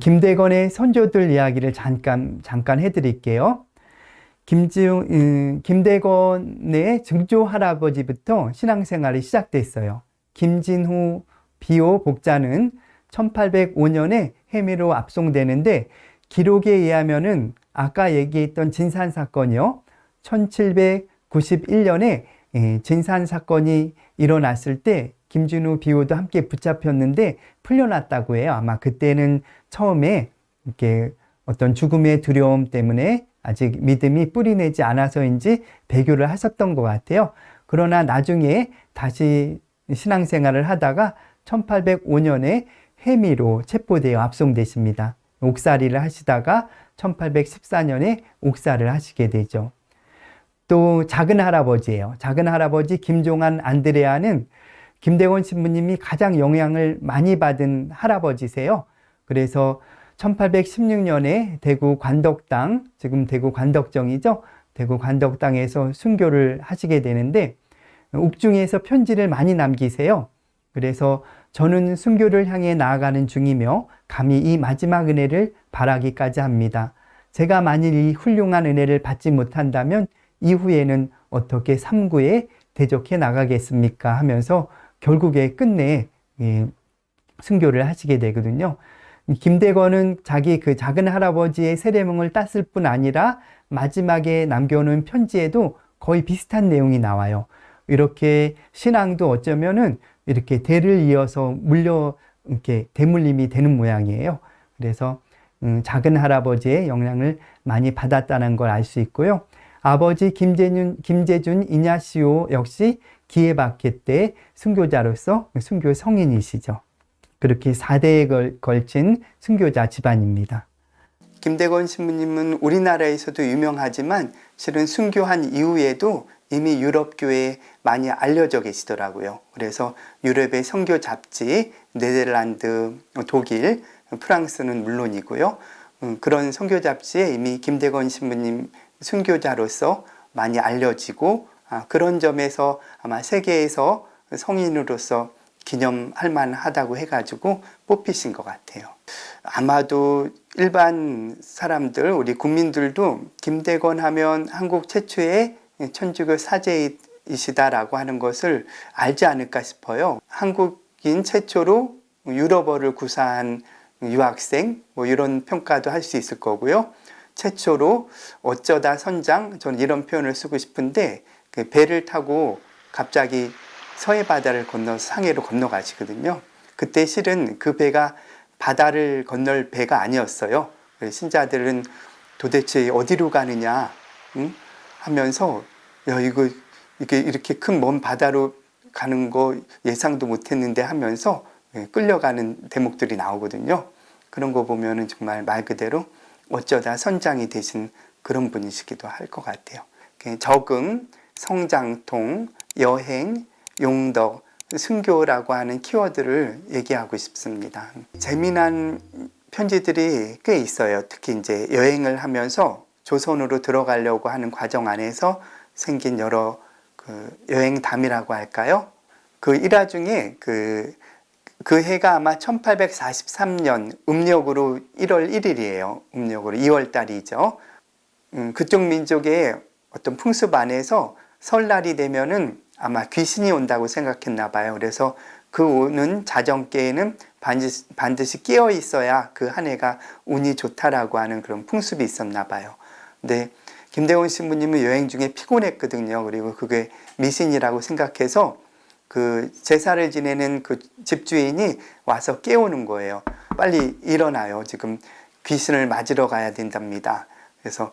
김대건의 선조들 이야기를 잠깐 해드릴게요. 김대건의 증조 할아버지부터 신앙생활이 시작됐어요. 김진후 비호 복자는 1805년에 해미로 압송되는데, 기록에 의하면은 아까 얘기했던 진산 사건이요, 1791년에 진산 사건이 일어났을 때 김진후 비호도 함께 붙잡혔는데 풀려났다고 해요. 아마 그때는 처음에 이렇게 어떤 죽음의 두려움 때문에 아직 믿음이 뿌리내지 않아서인지 배교를 하셨던 것 같아요. 그러나 나중에 다시 신앙생활을 하다가 1805년에 해미로 체포되어 압송되십니다. 옥살이를 하시다가 1814년에 옥살을 하시게 되죠. 또 작은 할아버지예요. 작은 할아버지 김종한 안드레아는 김대건 신부님이 가장 영향을 많이 받은 할아버지세요. 그래서 1816년에 대구 관덕당, 지금 대구 관덕정이죠. 대구 관덕당에서 순교를 하시게 되는데, 옥중에서 편지를 많이 남기세요. 그래서 저는 순교를 향해 나아가는 중이며 감히 이 마지막 은혜를 바라기까지 합니다. 제가 만일 이 훌륭한 은혜를 받지 못한다면 이후에는 어떻게 삼구에 대적해 나가겠습니까? 하면서 결국에 끝내 순교를 하시게 되거든요. 김대건은 자기 그 작은 할아버지의 세례명을 땄을 뿐 아니라 마지막에 남겨놓은 편지에도 거의 비슷한 내용이 나와요. 이렇게 신앙도 어쩌면은 이렇게 대를 이어서 이렇게 대물림이 되는 모양이에요. 그래서 작은 할아버지의 영향을 많이 받았다는 걸 알 수 있고요. 아버지 김재준 이냐시오 역시 기예박해 때 순교자로서 순교 성인이시죠. 그렇게 4대에 걸친 순교자 집안입니다. 김대건 신부님은 우리나라에서도 유명하지만 실은 순교한 이후에도 이미 유럽 교회에 많이 알려져 계시더라고요. 그래서 유럽의 선교 잡지, 네덜란드, 독일, 프랑스는 물론이고요. 그런 선교 잡지에 이미 김대건 신부님 순교자로서 많이 알려지고, 그런 점에서 아마 세계에서 성인으로서 기념할 만하다고 해가지고 뽑히신 것 같아요. 아마도 일반 사람들, 우리 국민들도 김대건 하면 한국 최초의 천주교 사제이시다라고 하는 것을 알지 않을까 싶어요. 한국인 최초로 유럽어를 구사한 유학생, 뭐 이런 평가도 할 수 있을 거고요. 최초로 어쩌다 선장, 저는 이런 표현을 쓰고 싶은데, 그 배를 타고 갑자기 서해 바다를 건너서 상해로 건너가시거든요. 그때 실은 그 배가 바다를 건널 배가 아니었어요. 신자들은 도대체 어디로 가느냐 하면서, 야, 이게 이렇게 큰 먼 바다로 가는 거 예상도 못했는데 하면서 끌려가는 대목들이 나오거든요. 그런 거 보면은 정말 말 그대로 어쩌다 선장이 되신 그런 분이시기도 할 것 같아요. 적응, 성장통, 여행, 용덕, 순교라고 하는 키워드를 얘기하고 싶습니다. 재미난 편지들이 꽤 있어요. 특히 이제 여행을 하면서 조선으로 들어가려고 하는 과정 안에서 생긴 여러 여행담이라고 할까요? 그 일화 중에 그 해가 아마 1843년 음력으로 1월 1일이에요. 음력으로 2월 달이죠. 그쪽 민족의 어떤 풍습 안에서 설날이 되면은 아마 귀신이 온다고 생각했나 봐요. 그래서 그 오는 자정께에는 반드시 깨어 있어야 그 한 해가 운이 좋다라고 하는 그런 풍습이 있었나 봐요. 근데 김대건 신부님은 여행 중에 피곤했거든요. 그리고 그게 미신이라고 생각해서 그 제사를 지내는 그 집주인이 와서 깨우는 거예요. 빨리 일어나요. 지금 귀신을 맞으러 가야 된답니다. 그래서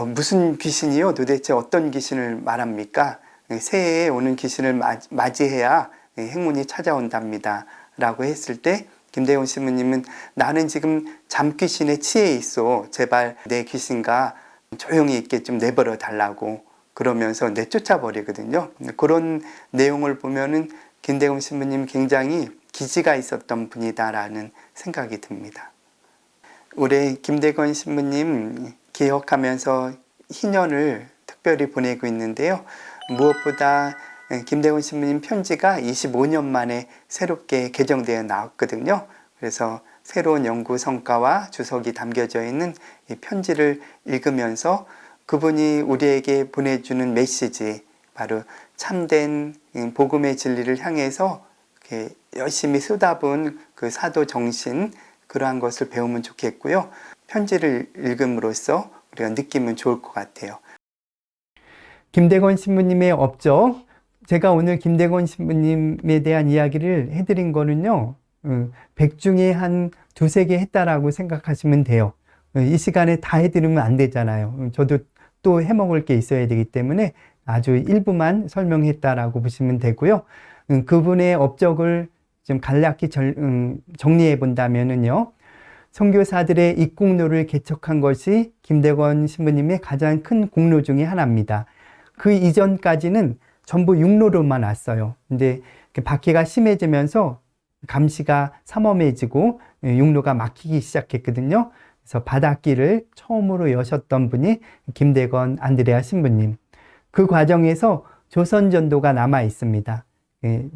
무슨 귀신이요? 도대체 어떤 귀신을 말합니까? 새해에 오는 귀신을 맞이해야 행운이 찾아온답니다. 라고 했을 때 김대건 신부님은 나는 지금 잠귀신에 취해 있어. 제발 내 귀신과 조용히 있게 좀 내버려 달라고 그러면서 내쫓아 버리거든요. 그런 내용을 보면은 김대건 신부님 굉장히 기지가 있었던 분이다라는 생각이 듭니다. 올해 김대건 신부님 기억하면서 희년을 특별히 보내고 있는데요. 무엇보다 김대건 신부님 편지가 25년 만에 새롭게 개정되어 나왔거든요. 그래서 새로운 연구 성과와 주석이 담겨져 있는 이 편지를 읽으면서 그분이 우리에게 보내주는 메시지, 바로 참된 복음의 진리를 향해서 이렇게 열심히 쏟아부은 그 사도 정신, 그러한 것을 배우면 좋겠고요. 편지를 읽음으로써 우리가 느끼면 좋을 것 같아요. 김대건 신부님의 업적, 제가 오늘 김대건 신부님에 대한 이야기를 해드린 거는요, 100 중에 한 두세 개 했다라고 생각하시면 돼요. 이 시간에 다 해드리면 안 되잖아요. 저도 또 해먹을 게 있어야 되기 때문에 아주 일부만 설명했다라고 보시면 되고요. 그분의 업적을 좀 간략히 정리해 본다면은요, 선교사들의 입국로를 개척한 것이 김대건 신부님의 가장 큰 공로 중에 하나입니다. 그 이전까지는 전부 육로로만 왔어요. 근데 박해가 심해지면서 감시가 삼엄해지고 육로가 막히기 시작했거든요. 그래서 바닷길을 처음으로 여셨던 분이 김대건 안드레아 신부님. 그 과정에서 조선 전도가 남아 있습니다.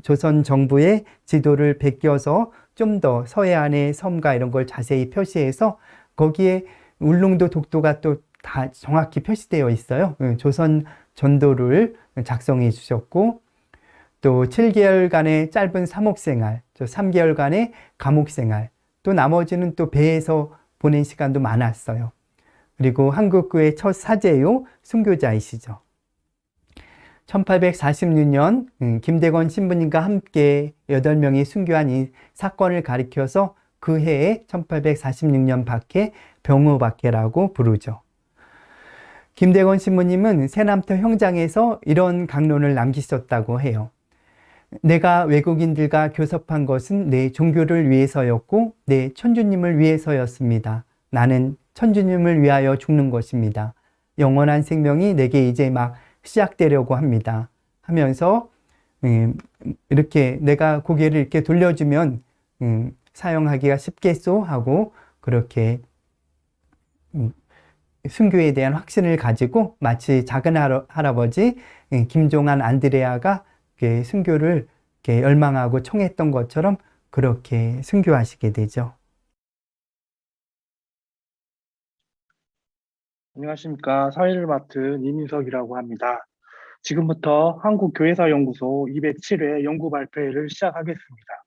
조선 정부의 지도를 베껴서 좀 더 서해안의 섬과 이런 걸 자세히 표시해서 거기에 울릉도 독도가 또 다 정확히 표시되어 있어요. 조선 전도를 작성해 주셨고, 또 7개월간의 짧은 사목생활, 3개월간의 감옥생활, 또 나머지는 또 배에서 보낸 시간도 많았어요. 그리고 한국교회 첫 사제요 순교자이시죠. 1846년 김대건 신부님과 함께 8명이 순교한 이 사건을 가리켜서 그 해에 1846년 박해, 병우 박해라고 부르죠. 김대건 신부님은 새남터 형장에서 이런 강론을 남기셨다고 해요. 내가 외국인들과 교섭한 것은 내 종교를 위해서였고 내 천주님을 위해서였습니다. 나는 천주님을 위하여 죽는 것입니다. 영원한 생명이 내게 이제 막 시작되려고 합니다. 하면서 이렇게 내가 고개를 이렇게 돌려주면 사용하기가 쉽겠소 하고 그렇게 순교에 대한 확신을 가지고 마치 작은 할아버지 김종한 안드레아가 순교를 열망하고 청했던 것처럼 그렇게 순교하시게 되죠. 안녕하십니까. 사회를 맡은 이민석이라고 합니다. 지금부터 한국교회사연구소 207회 연구 발표회를 시작하겠습니다.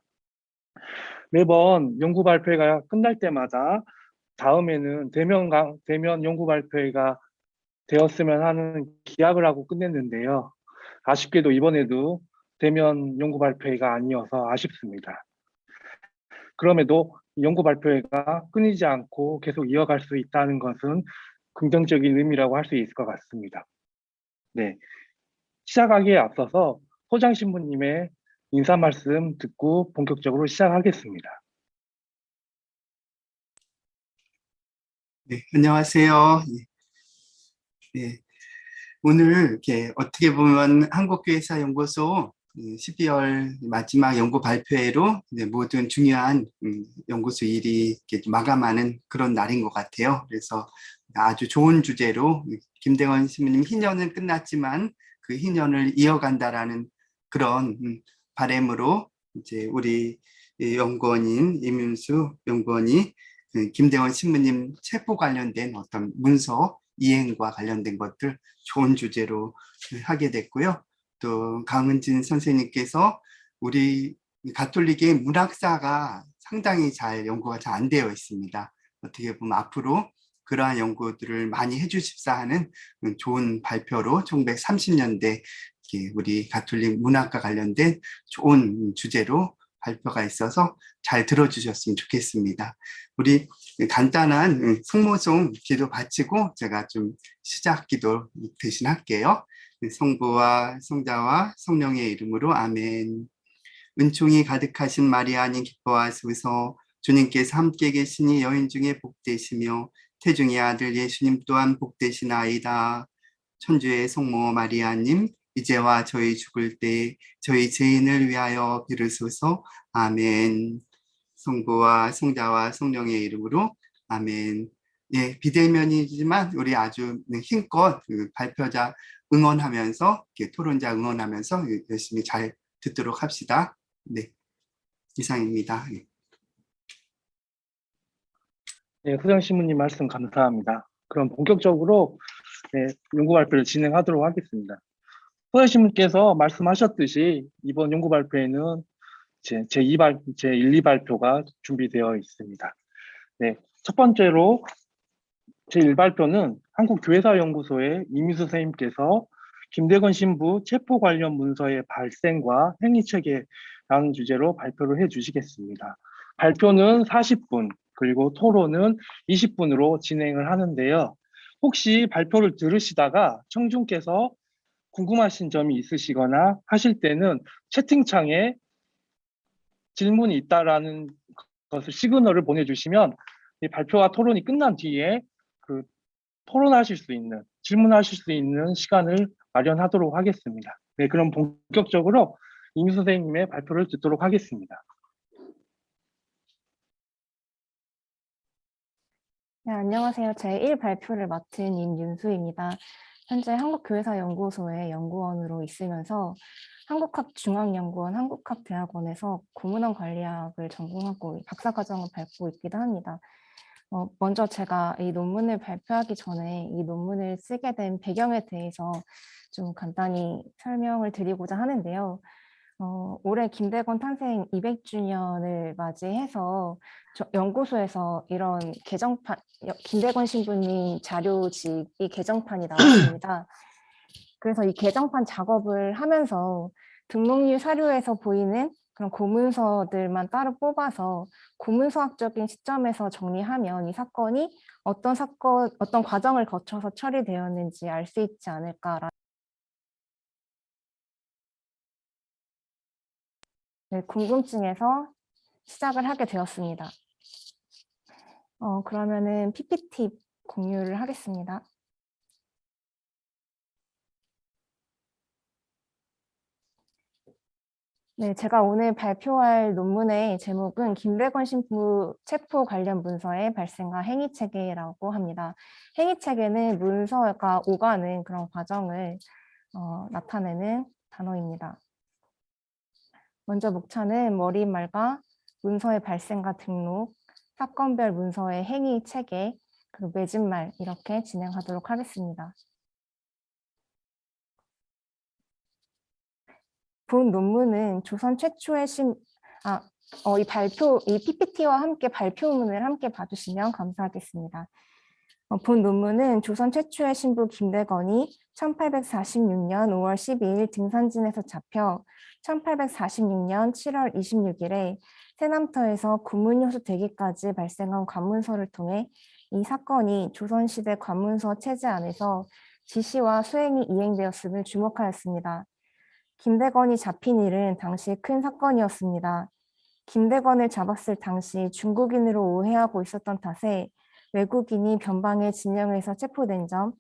매번 연구 발표회가 끝날 때마다 다음에는 대면 연구 발표회가 되었으면 하는 기약을 하고 끝냈는데요. 아쉽게도 이번에도 대면 연구 발표회가 아니어서 아쉽습니다. 그럼에도 연구 발표회가 끊이지 않고 계속 이어갈 수 있다는 것은 긍정적인 의미라고 할 수 있을 것 같습니다. 네, 시작하기에 앞서서 소장 신부님의 인사 말씀 듣고 본격적으로 시작하겠습니다. 네, 안녕하세요. 네, 오늘 이렇게 어떻게 보면 한국교회사연구소 12월 마지막 연구 발표회로 모든 중요한 연구소 일이 이렇게 마감하는 그런 날인 것 같아요. 그래서 아주 좋은 주제로 김대건 신부님 희년은 끝났지만 그 희년을 이어간다라는 그런 바람으로 이제 우리 연구원인 이민수 연구원이 김대건 신부님 체포 관련된 어떤 문서 이행과 관련된 것들 좋은 주제로 하게 됐고요. 또 강은진 선생님께서 우리 가톨릭의 문학사가 상당히 잘 연구가 잘 안 되어 있습니다. 어떻게 보면 앞으로 그러한 연구들을 많이 해주십사 하는 좋은 발표로 1930년대 우리 가톨릭 문학과 관련된 좋은 주제로 발표가 있어서 잘 들어주셨으면 좋겠습니다. 우리 간단한 성모송 기도 바치고 제가 좀 시작 기도 대신 할게요. 성부와 성자와 성령의 이름으로 아멘. 은총이 가득하신 마리아님 기뻐하소서. 주님께서 함께 계시니 여인 중에 복되시며 태중의 아들 예수님 또한 복되시나이다. 천주의 성모 마리아님 이제와 저희 죽을 때 저희 죄인을 위하여 빌으소서. 아멘. 성부와 성자와 성령의 이름으로 아멘. 예, 비대면이지만 우리 아주 힘껏 발표자 응원하면서 토론자 응원하면서 열심히 잘 듣도록 합시다. 네, 이상입니다. 네, 소장 신부님 말씀 감사합니다. 그럼 본격적으로 네, 연구 발표를 진행하도록 하겠습니다. 소장 신부님께서 말씀하셨듯이 이번 연구 발표에는 제1, 2 발표가 준비되어 있습니다. 네, 첫 번째로 제1발표는 한국교회사연구소의 이미수 선생님께서 김대건 신부 체포 관련 문서의 발생과 행위체계라는 주제로 발표를 해주시겠습니다. 발표는 40분, 그리고 토론은 20분으로 진행을 하는데요. 혹시 발표를 들으시다가 청중께서 궁금하신 점이 있으시거나 하실 때는 채팅창에 질문이 있다라는 것을 시그널을 보내주시면 이 발표와 토론이 끝난 뒤에 그 토론하실 수 있는, 질문하실 수 있는 시간을 마련하도록 하겠습니다. 네, 그럼 본격적으로 임 선생님의 발표를 듣도록 하겠습니다. 네, 안녕하세요. 제1 발표를 맡은 임윤수입니다. 현재 한국교회사연구소의 연구원으로 있으면서 한국학중앙연구원, 한국학대학원에서 고문원 관리학을 전공하고 박사과정을 밟고 있기도 합니다. 먼저 제가 이 논문을 발표하기 전에 이 논문을 쓰게 된 배경에 대해서 좀 간단히 설명을 드리고자 하는데요. 올해 김대건 탄생 200주년을 맞이해서 연구소에서 이런 개정판, 김대건 신부님 자료집이 개정판이 나왔습니다. 그래서 이 개정판 작업을 하면서 등록률 사료에서 보이는 그런 고문서들만 따로 뽑아서 고문서학적인 시점에서 정리하면 이 사건이 어떤 과정을 거쳐서 처리되었는지 알 수 있지 않을까라는 궁금증에서 시작을 하게 되었습니다. 그러면은 PPT 공유를 하겠습니다. 네, 제가 오늘 발표할 논문의 제목은 김대건 신부 체포 관련 문서의 발생과 행위체계라고 합니다. 행위체계는 문서가 오가는 그런 과정을 나타내는 단어입니다. 먼저 목차는 머릿말과 문서의 발생과 등록, 사건별 문서의 행위 체계, 그리고 맺은말 이렇게 진행하도록 하겠습니다. 본 논문은 조선 최초의 이 PPT와 함께 발표문을 함께 봐주시면 감사하겠습니다. 본 논문은 조선 최초의 신부 김대건이 1846년 5월 12일 등산진에서 잡혀 1846년 7월 26일에 세남터에서 구문효소 되기까지 발생한 관문서를 통해 이 사건이 조선시대 관문서 체제 안에서 지시와 수행이 이행되었음을 주목하였습니다. 김대건이 잡힌 일은 당시 큰 사건이었습니다. 김대건을 잡았을 당시 중국인으로 오해하고 있었던 탓에 외국인이 변방의 진영에서 체포된 점,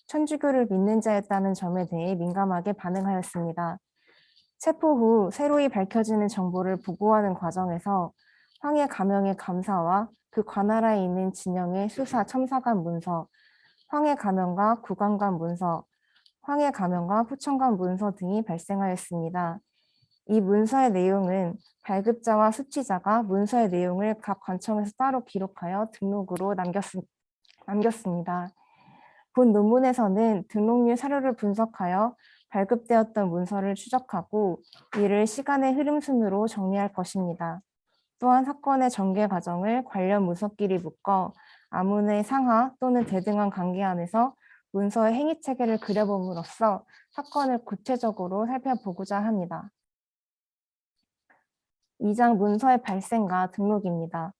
천주교를 믿는 자였다는 점에 대해 민감하게 반응하였습니다. 체포 후 새로이 밝혀지는 정보를 보고하는 과정에서 황해 가명의 감사와 그 관할하에 있는 진영의 수사 첨사관 문서, 황해 가명과 구관관 문서, 황해 가명과 후천관 문서 등이 발생하였습니다. 이 문서의 내용은 발급자와 수취자가 문서의 내용을 각 관청에서 따로 기록하여 등록으로 남겼습니다. 본 논문에서는 등록률 사료를 분석하여 발급되었던 문서를 추적하고 이를 시간의 흐름 순으로 정리할 것입니다. 또한 사건의 전개 과정을 관련 문서끼리 묶어 아문의 상하 또는 대등한 관계 안에서 문서의 행위 체계를 그려봄으로써 사건을 구체적으로 살펴보고자 합니다. 2장 문서의 발생과 등록입니다.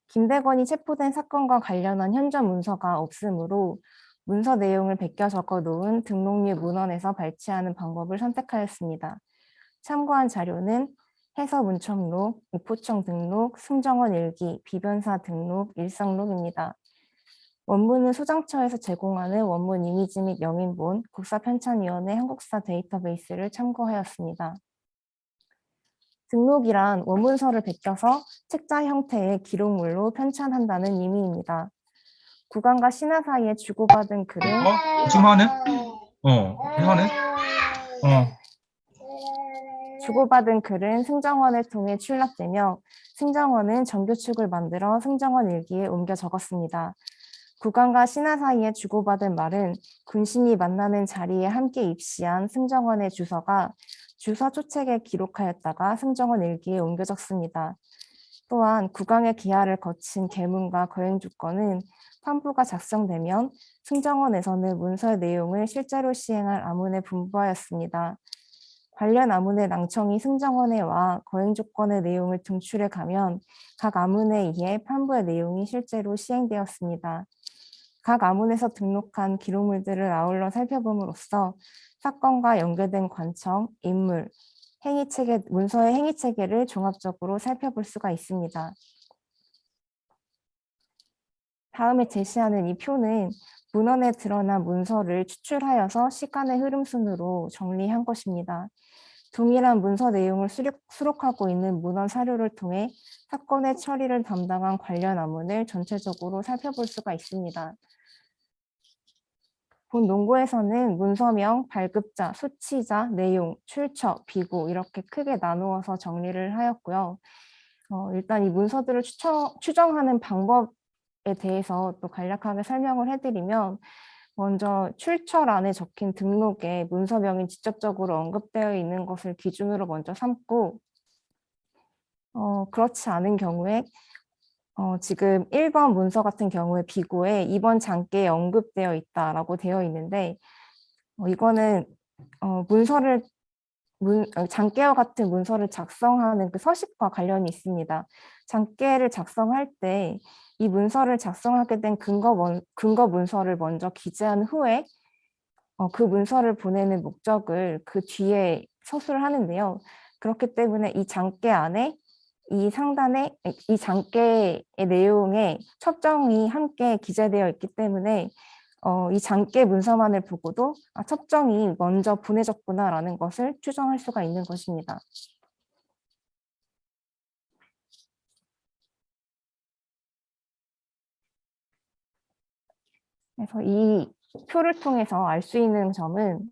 김대건이 체포된 사건과 관련한 현저 문서가 없으므로 문서 내용을 베껴 적어 놓은 등록률 문헌에서 발췌하는 방법을 선택하였습니다. 참고한 자료는 해서 문청록, 우포청 등록, 승정원 일기, 비변사 등록, 일성록입니다. 원문은 소장처에서 제공하는 원문 이미지 및 영인본, 국사편찬위원회 한국사 데이터베이스를 참고하였습니다. 등록이란 원문서를 베껴서 책자 형태의 기록물로 편찬한다는 의미입니다. 국왕과 신하 사이에 주고받은 글은 지금 하네? 하네? 주고받은 글은 승정원을 통해 출납되며 승정원은 정규축을 만들어 승정원 일기에 옮겨 적었습니다. 국왕과 신하 사이에 주고받은 말은 군신이 만나는 자리에 함께 입시한 승정원의 주서가 주서 초책에 기록하였다가 승정원 일기에 옮겨 적습니다. 또한 국왕의 기하를 거친 계문과 거행주권은 판부가 작성되면 승정원에서는 문서의 내용을 실제로 시행할 아문에 분부하였습니다. 관련 아문의 낭청이 승정원에 와 거행조건의 내용을 등출해 가면 각 아문에 의해 판부의 내용이 실제로 시행되었습니다. 각 아문에서 등록한 기록물들을 아울러 살펴봄으로써 사건과 연계된 관청, 인물, 행위체계, 문서의 행위체계를 종합적으로 살펴볼 수가 있습니다. 다음에 제시하는 이 표는 문헌에 드러난 문서를 추출하여서 시간의 흐름 순으로 정리한 것입니다. 동일한 문서 내용을 수록하고 있는 문헌 사료를 통해 사건의 처리를 담당한 관련 아문을 전체적으로 살펴볼 수가 있습니다. 본 논고에서는 문서명, 발급자, 수치자, 내용, 출처, 비고 이렇게 크게 나누어서 정리를 하였고요. 일단 이 문서들을 추정하는 방법에 대해서 또 간략하게 설명을 해드리면 먼저 출처란에 적힌 등록에 문서명이 직접적으로 언급되어 있는 것을 기준으로 먼저 삼고 그렇지 않은 경우에 지금 1번 문서 같은 경우에 비고에 2번 장계에 언급되어 있다라고 되어 있는데 이거는 장계와 같은 문서를 작성하는 그 서식과 관련이 있습니다. 장계를 작성할 때 이 문서를 작성하게 된 근거 문서를 먼저 기재한 후에 그 문서를 보내는 목적을 그 뒤에 서술을 하는데요. 그렇기 때문에 이 장계 안에 이 상단에 이 장계의 내용에 첩정이 함께 기재되어 있기 때문에 이 장계 문서만을 보고도 첩정이 먼저 보내졌구나라는 것을 추정할 수가 있는 것입니다. 그래서 이 표를 통해서 알 수 있는 점은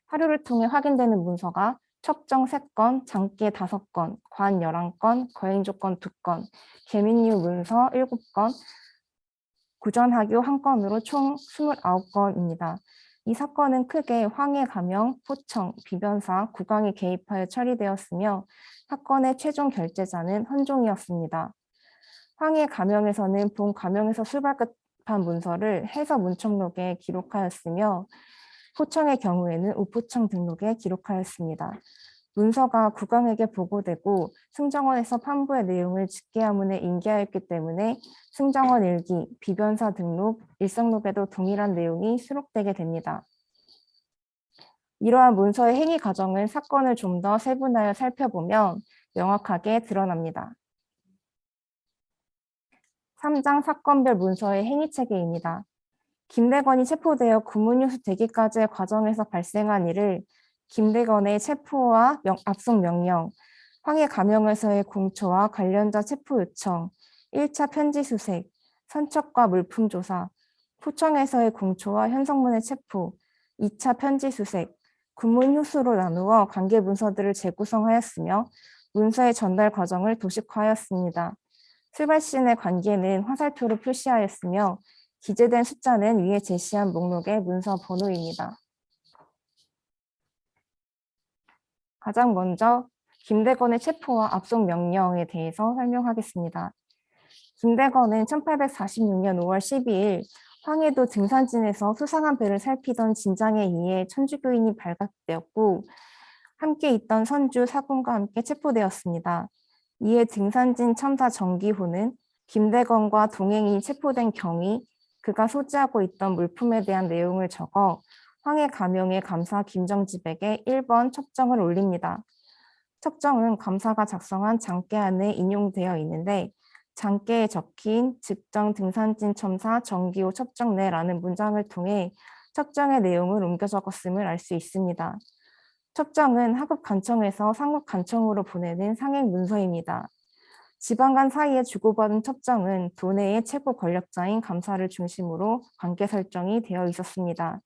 하루를 통해 확인되는 문서가 첩정 3건, 장계 5건, 관 11건, 거행조건 2건, 계민류 문서 7건, 구전하교 1건으로 총 29건입니다. 이 사건은 크게 황해 감형, 포청, 비변사, 국왕이 개입하여 처리되었으며 사건의 최종 결재자는 헌종이었습니다. 황해 감형에서는 본 감형에서 출발급한 문서를 해서 문청록에 기록하였으며 포청의 경우에는 우포청 등록에 기록하였습니다. 문서가 국왕에게 보고되고 승정원에서 판부의 내용을 직계하문에 인계하였기 때문에 승정원 일기, 비변사 등록, 일성록에도 동일한 내용이 수록되게 됩니다. 이러한 문서의 행위 과정을 사건을 좀 더 세분하여 살펴보면 명확하게 드러납니다. 3장 사건별 문서의 행위체계입니다. 김대건이 체포되어 구문유수 되기까지의 과정에서 발생한 일을 김대건의 체포와 압송 명령, 황해 감형에서의 공초와 관련자 체포 요청, 1차 편지 수색, 선척과 물품 조사, 포청에서의 공초와 현성문의 체포, 2차 편지 수색, 구문유수로 나누어 관계 문서들을 재구성하였으며 문서의 전달 과정을 도식화하였습니다. 출발신의 관계는 화살표로 표시하였으며 기재된 숫자는 위에 제시한 목록의 문서 번호입니다. 가장 먼저 김대건의 체포와 압송 명령에 대해서 설명하겠습니다. 김대건은 1846년 5월 12일 황해도 등산진에서 수상한 배를 살피던 진장에 의해 천주교인이 발각되었고 함께 있던 선주 사군과 함께 체포되었습니다. 이에 등산진 첨사 정기호는 김대건과 동행이 체포된 경위, 그가 소지하고 있던 물품에 대한 내용을 적어 황해 감형의 감사 김정집에게 1번 첩정을 올립니다. 첩정은 감사가 작성한 장계 안에 인용되어 있는데 장계에 적힌 즉정 등산진 첨사 정기호 첩정내라는 문장을 통해 첩정의 내용을 옮겨 적었음을 알 수 있습니다. 첩정은 하급 간청에서 상급 간청으로 보내는 상행 문서입니다. 지방 간 사이에 주고받은 첩정은 도내의 최고 권력자인 감사를 중심으로 관계 설정이 되어 있었습니다.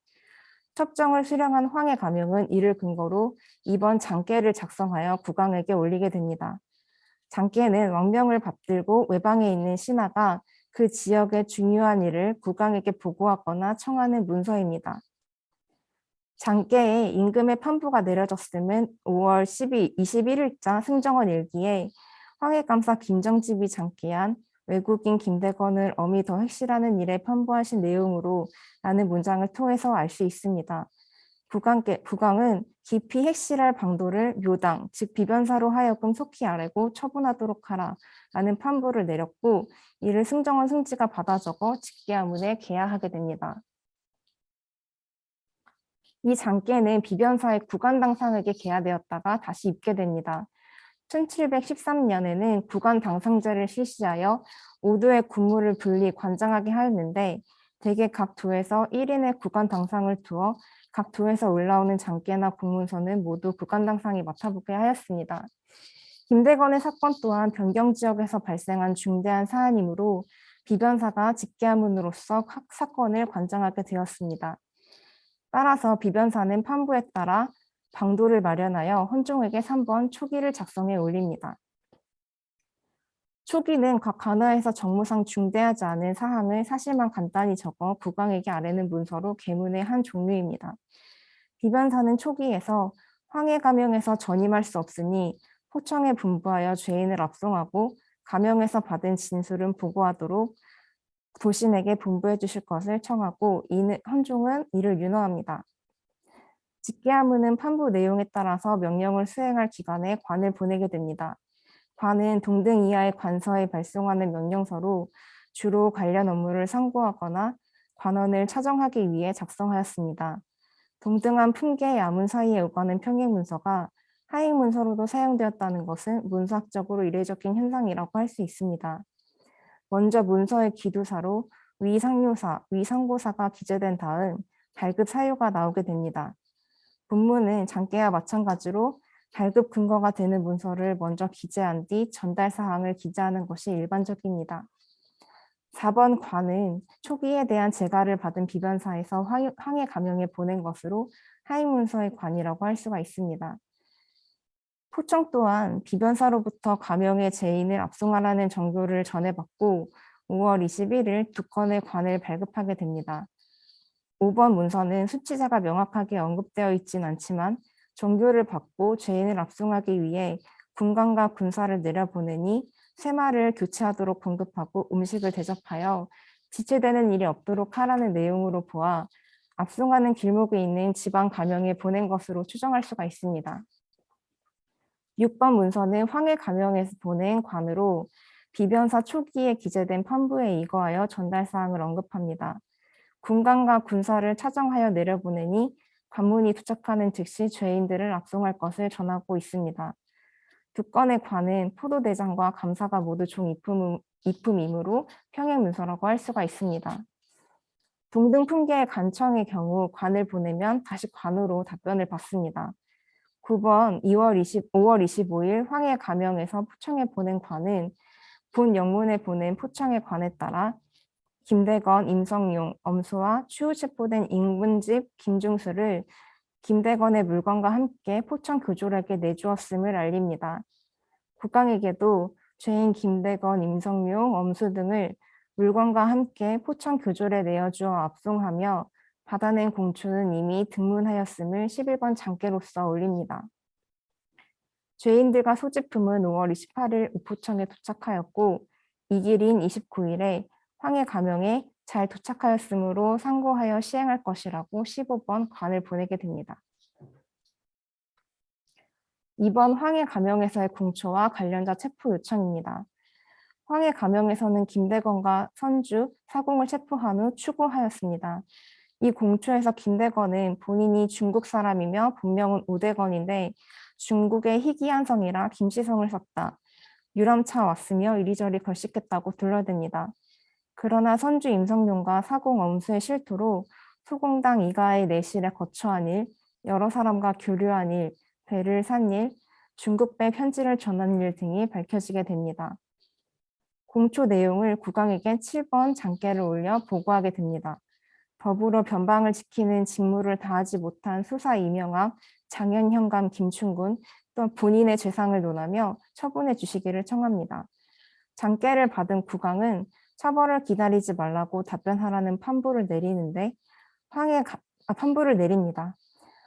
첩정을 수령한 황해 감형은 이를 근거로 이번 장계를 작성하여 국왕에게 올리게 됩니다. 장께는 왕명을 받들고 외방에 있는 신하가 그 지역의 중요한 일을 국왕에게 보고하거나 청하는 문서입니다. 장께의 임금의 판부가 내려졌음은 5월 21일자 승정원 일기에 황해감사 김정집이 장께한 외국인 김대건을 엄히 더 핵실하는 일에 판부하신 내용으로 라는 문장을 통해서 알 수 있습니다. 국왕은 깊이 핵실할 방도를 묘당, 즉 비변사로 하여금 속히 아뢰고 처분하도록 하라 라는 판부를 내렸고 이를 승정원 승지가 받아 적어 직계하문에 게하하게 됩니다. 이 장께는 비변사의 국왕당상에게 게하되었다가 다시 입게 됩니다. 1713년에는 국왕 당상제를 실시하여 5도의 군무를 분리 관장하게 하였는데 대개 각 도에서 1인의 국왕 당상을 두어 각 도에서 올라오는 장께나 공문서는 모두 국왕 당상이 맡아보게 하였습니다. 김대건의 사건 또한 변경 지역에서 발생한 중대한 사안이므로 비변사가 직계하문으로서 각 사건을 관장하게 되었습니다. 따라서 비변사는 판부에 따라 방도를 마련하여 헌종에게 3번 초기를 작성해 올립니다. 초기는 각 관하에서 정무상 중대하지 않은 사항을 사실만 간단히 적어 국왕에게 아뢰는 문서로 계문의 한 종류입니다. 비변사는 초기에서 황해 가명에서 전임할 수 없으니 포청에 분부하여 죄인을 압송하고 가명에서 받은 진술은 보고하도록 도신에게 분부해 주실 것을 청하고 헌종은 이를 윤호합니다. 직계하문은 판부 내용에 따라서 명령을 수행할 기관에 관을 보내게 됩니다. 관은 동등 이하의 관서에 발송하는 명령서로 주로 관련 업무를 상고하거나 관원을 차정하기 위해 작성하였습니다. 동등한 품계의 야문 사이에 오가는 평행문서가 하행문서로도 사용되었다는 것은 문서학적으로 이례적인 현상이라고 할 수 있습니다. 먼저 문서의 기두사로 위상료사, 위상고사가 기재된 다음 발급 사유가 나오게 됩니다. 본문은 장께와 마찬가지로 발급 근거가 되는 문서를 먼저 기재한 뒤 전달 사항을 기재하는 것이 일반적입니다. 4번 관은 초기에 대한 재가를 받은 비변사에서 황해 가명에 보낸 것으로 하행문서의 관이라고 할 수가 있습니다. 포청 또한 비변사로부터 가명의 죄인을 압송하라는 정도를 전해받고 5월 21일 두 건의 관을 발급하게 됩니다. 5번 문서는 수치자가 명확하게 언급되어 있진 않지만 종교를 받고 죄인을 압송하기 위해 군관과 군사를 내려보내니 쇠마를 교체하도록 공급하고 음식을 대접하여 지체되는 일이 없도록 하라는 내용으로 보아 압송하는 길목에 있는 지방 가명에 보낸 것으로 추정할 수가 있습니다. 6번 문서는 황해 가명에서 보낸 관으로 비변사 초기에 기재된 판부에 이거하여 전달 사항을 언급합니다. 군관과 군사를 차정하여 내려보내니 관문이 도착하는 즉시 죄인들을 압송할 것을 전하고 있습니다. 두 건의 관은 포도대장과 감사가 모두 종이품이므로 평행문서라고 할 수가 있습니다. 동등 품계의 간청의 경우 관을 보내면 다시 관으로 답변을 받습니다. 9번 5월 25일 황해 가명에서 포청에 보낸 관은 본 영문에 보낸 포청의 관에 따라 김대건, 임성용, 엄수와 추후 체포된 인문집 김중수를 김대건의 물건과 함께 포청 교졸에게 내주었음을 알립니다. 국왕에게도 죄인 김대건, 임성용, 엄수 등을 물건과 함께 포청 교졸에 내어주어 압송하며 받아낸 공초는 이미 등문하였음을 11번 장께로서 올립니다. 죄인들과 소지품은 5월 28일 우포청에 도착하였고 이 길인 29일에 황해 가명에 잘 도착하였으므로 상고하여 시행할 것이라고 15번 관을 보내게 됩니다. 2번 황해 가명에서의 공초와 관련자 체포 요청입니다. 황해 가명에서는 김대건과 선주, 사공을 체포한 후 추고하였습니다. 이 공초에서 김대건은 본인이 중국 사람이며 본명은 오대건인데 중국의 희귀한 성이라 김씨성을 썼다. 유람차 왔으며 이리저리 걸씻겠다고 둘러댑니다. 그러나 선주 임성용과 사공 엄수의 실토로 소공당 이가의 내실에 거처한 일, 여러 사람과 교류한 일, 배를 산 일, 중국배 편지를 전한 일 등이 밝혀지게 됩니다. 공초 내용을 국왕에게 7번 장께를 올려 보고하게 됩니다. 더불어 변방을 지키는 직무를 다하지 못한 수사 이명학, 장현현감 김충군 또한 본인의 죄상을 논하며 처분해 주시기를 청합니다. 장계를 받은 국왕은 처벌을 기다리지 말라고 답변하라는 판부를 내리는데 판부를 내립니다.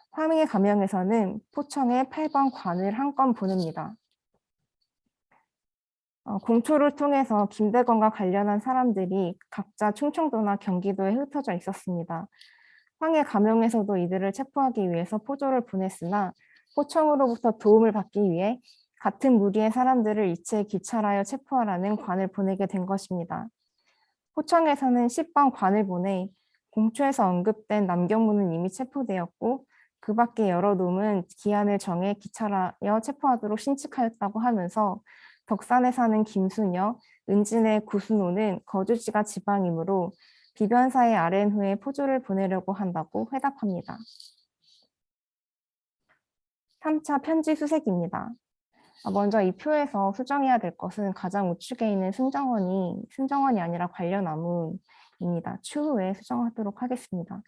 황해 감형에서는 포청에 8번 관을 한 건 보냅니다. 공초를 통해서 김대건과 관련한 사람들이 각자 충청도나 경기도에 흩어져 있었습니다. 황해 감형에서도 이들을 체포하기 위해서 포조를 보냈으나 포청으로부터 도움을 받기 위해 같은 무리의 사람들을 이체 기찰하여 체포하라는 관을 보내게 된 것입니다. 포청에서는 10번 관을 보내 공초에서 언급된 남경무는 이미 체포되었고 그 밖에 여러 놈은 기한을 정해 기찰하여 체포하도록 신칙하였다고 하면서 덕산에 사는 김수녀, 은진의 구순호는 거주지가 지방이므로 비변사에 아랜 후에 포조를 보내려고 한다고 회답합니다. 3차 편지 수색입니다. 먼저 이 표에서 수정해야 될 것은 가장 우측에 있는 승정원이 아니라 관련 아문입니다. 추후에 수정하도록 하겠습니다.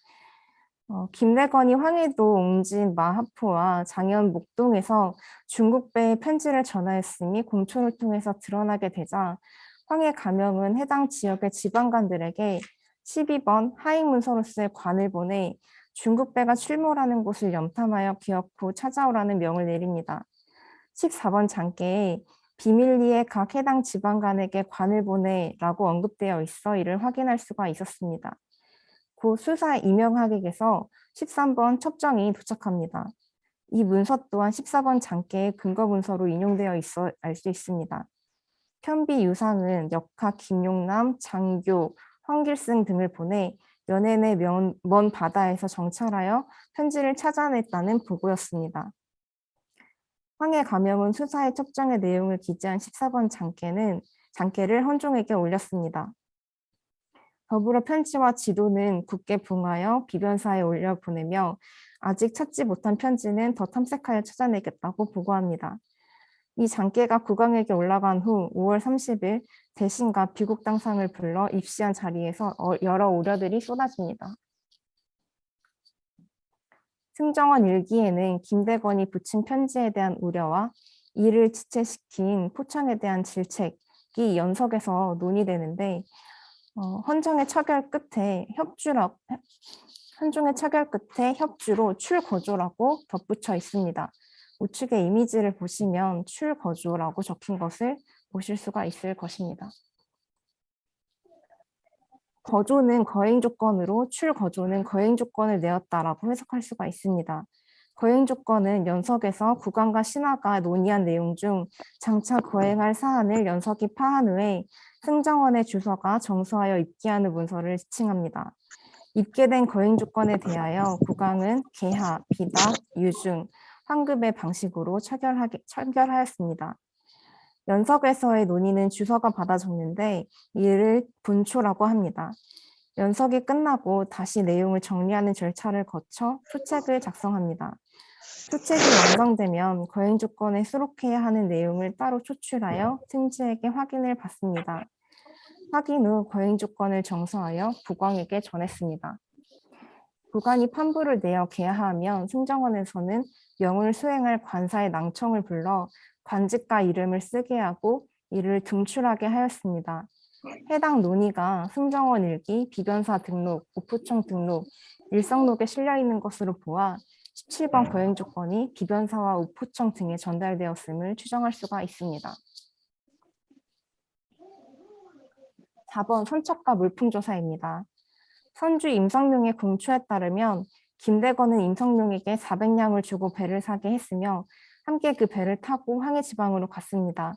김대건이 황해도 옹진 마하포와 장현 목동에서 중국배에 편지를 전하였으니 공초를 통해서 드러나게 되자 황해 감형은 해당 지역의 지방관들에게 12번 하익문서로서의 관을 보내 중국배가 출몰하는 곳을 염탐하여 기어코 찾아오라는 명을 내립니다. 14번 장계에 비밀리에 각 해당 지방관에게 관을 보내라고 언급되어 있어 이를 확인할 수가 있었습니다. 고 수사 임명하객에서 13번 첩정이 도착합니다. 이 문서 또한 14번 장계의 근거 문서로 인용되어 있어 알 수 있습니다. 편비 유상은 역하 김용남, 장교, 황길승 등을 보내 연해내 먼 바다에서 정찰하여 편지를 찾아냈다는 보고였습니다. 황해 감형은 수사의 첩정의 내용을 기재한 14번 장계를 헌종에게 올렸습니다. 더불어 편지와 지도는 국께 봉하여 비변사에 올려보내며 아직 찾지 못한 편지는 더 탐색하여 찾아내겠다고 보고합니다. 이 장계가 국왕에게 올라간 후 5월 30일 대신과 비국당상을 불러 입시한 자리에서 여러 우려들이 쏟아집니다. 승정원 일기에는 김대건이 붙인 편지에 대한 우려와 이를 지체시킨 포청에 대한 질책이 연석에서 논의되는데 헌정의 처결 끝에 협주로 출거조라고 덧붙여 있습니다. 우측의 이미지를 보시면 출거조라고 적힌 것을 보실 수가 있을 것입니다. 거조는 거행 조건으로 출거조는 거행 조건을 내었다라고 해석할 수가 있습니다. 거행 조건은 연석에서 국왕과 신하가 논의한 내용 중 장차 거행할 사안을 연석이 파한 후에 승정원의 주서가 정수하여 입기하는 문서를 지칭합니다. 입계된 거행 조건에 대하여 국왕은 계하, 비답, 유증, 환급의 방식으로 처결하였습니다. 연석에서의 논의는 주서가 받아 적는데 이를 분초라고 합니다. 연석이 끝나고 다시 내용을 정리하는 절차를 거쳐 표책을 작성합니다. 표책이 완성되면 거행 조건에 수록해야 하는 내용을 따로 초출하여 승지에게 확인을 받습니다. 확인 후 거행 조건을 정서하여 국왕에게 전했습니다. 국왕이 판부를 내어 개하하면 승정원에서는 명을 수행할 관사의 낭청을 불러 관직과 이름을 쓰게 하고 이를 등출하게 하였습니다. 해당 논의가 승정원 일기, 비변사 등록, 우포청 등록, 일성록에 실려 있는 것으로 보아 17번 거행 조건이 비변사와 우포청 등에 전달되었음을 추정할 수가 있습니다. 4번 선척과 물품조사입니다. 선주 임성룡의 공초에 따르면 김대건은 임성룡에게 400냥을 주고 배를 사게 했으며 함께 그 배를 타고 황해 지방으로 갔습니다.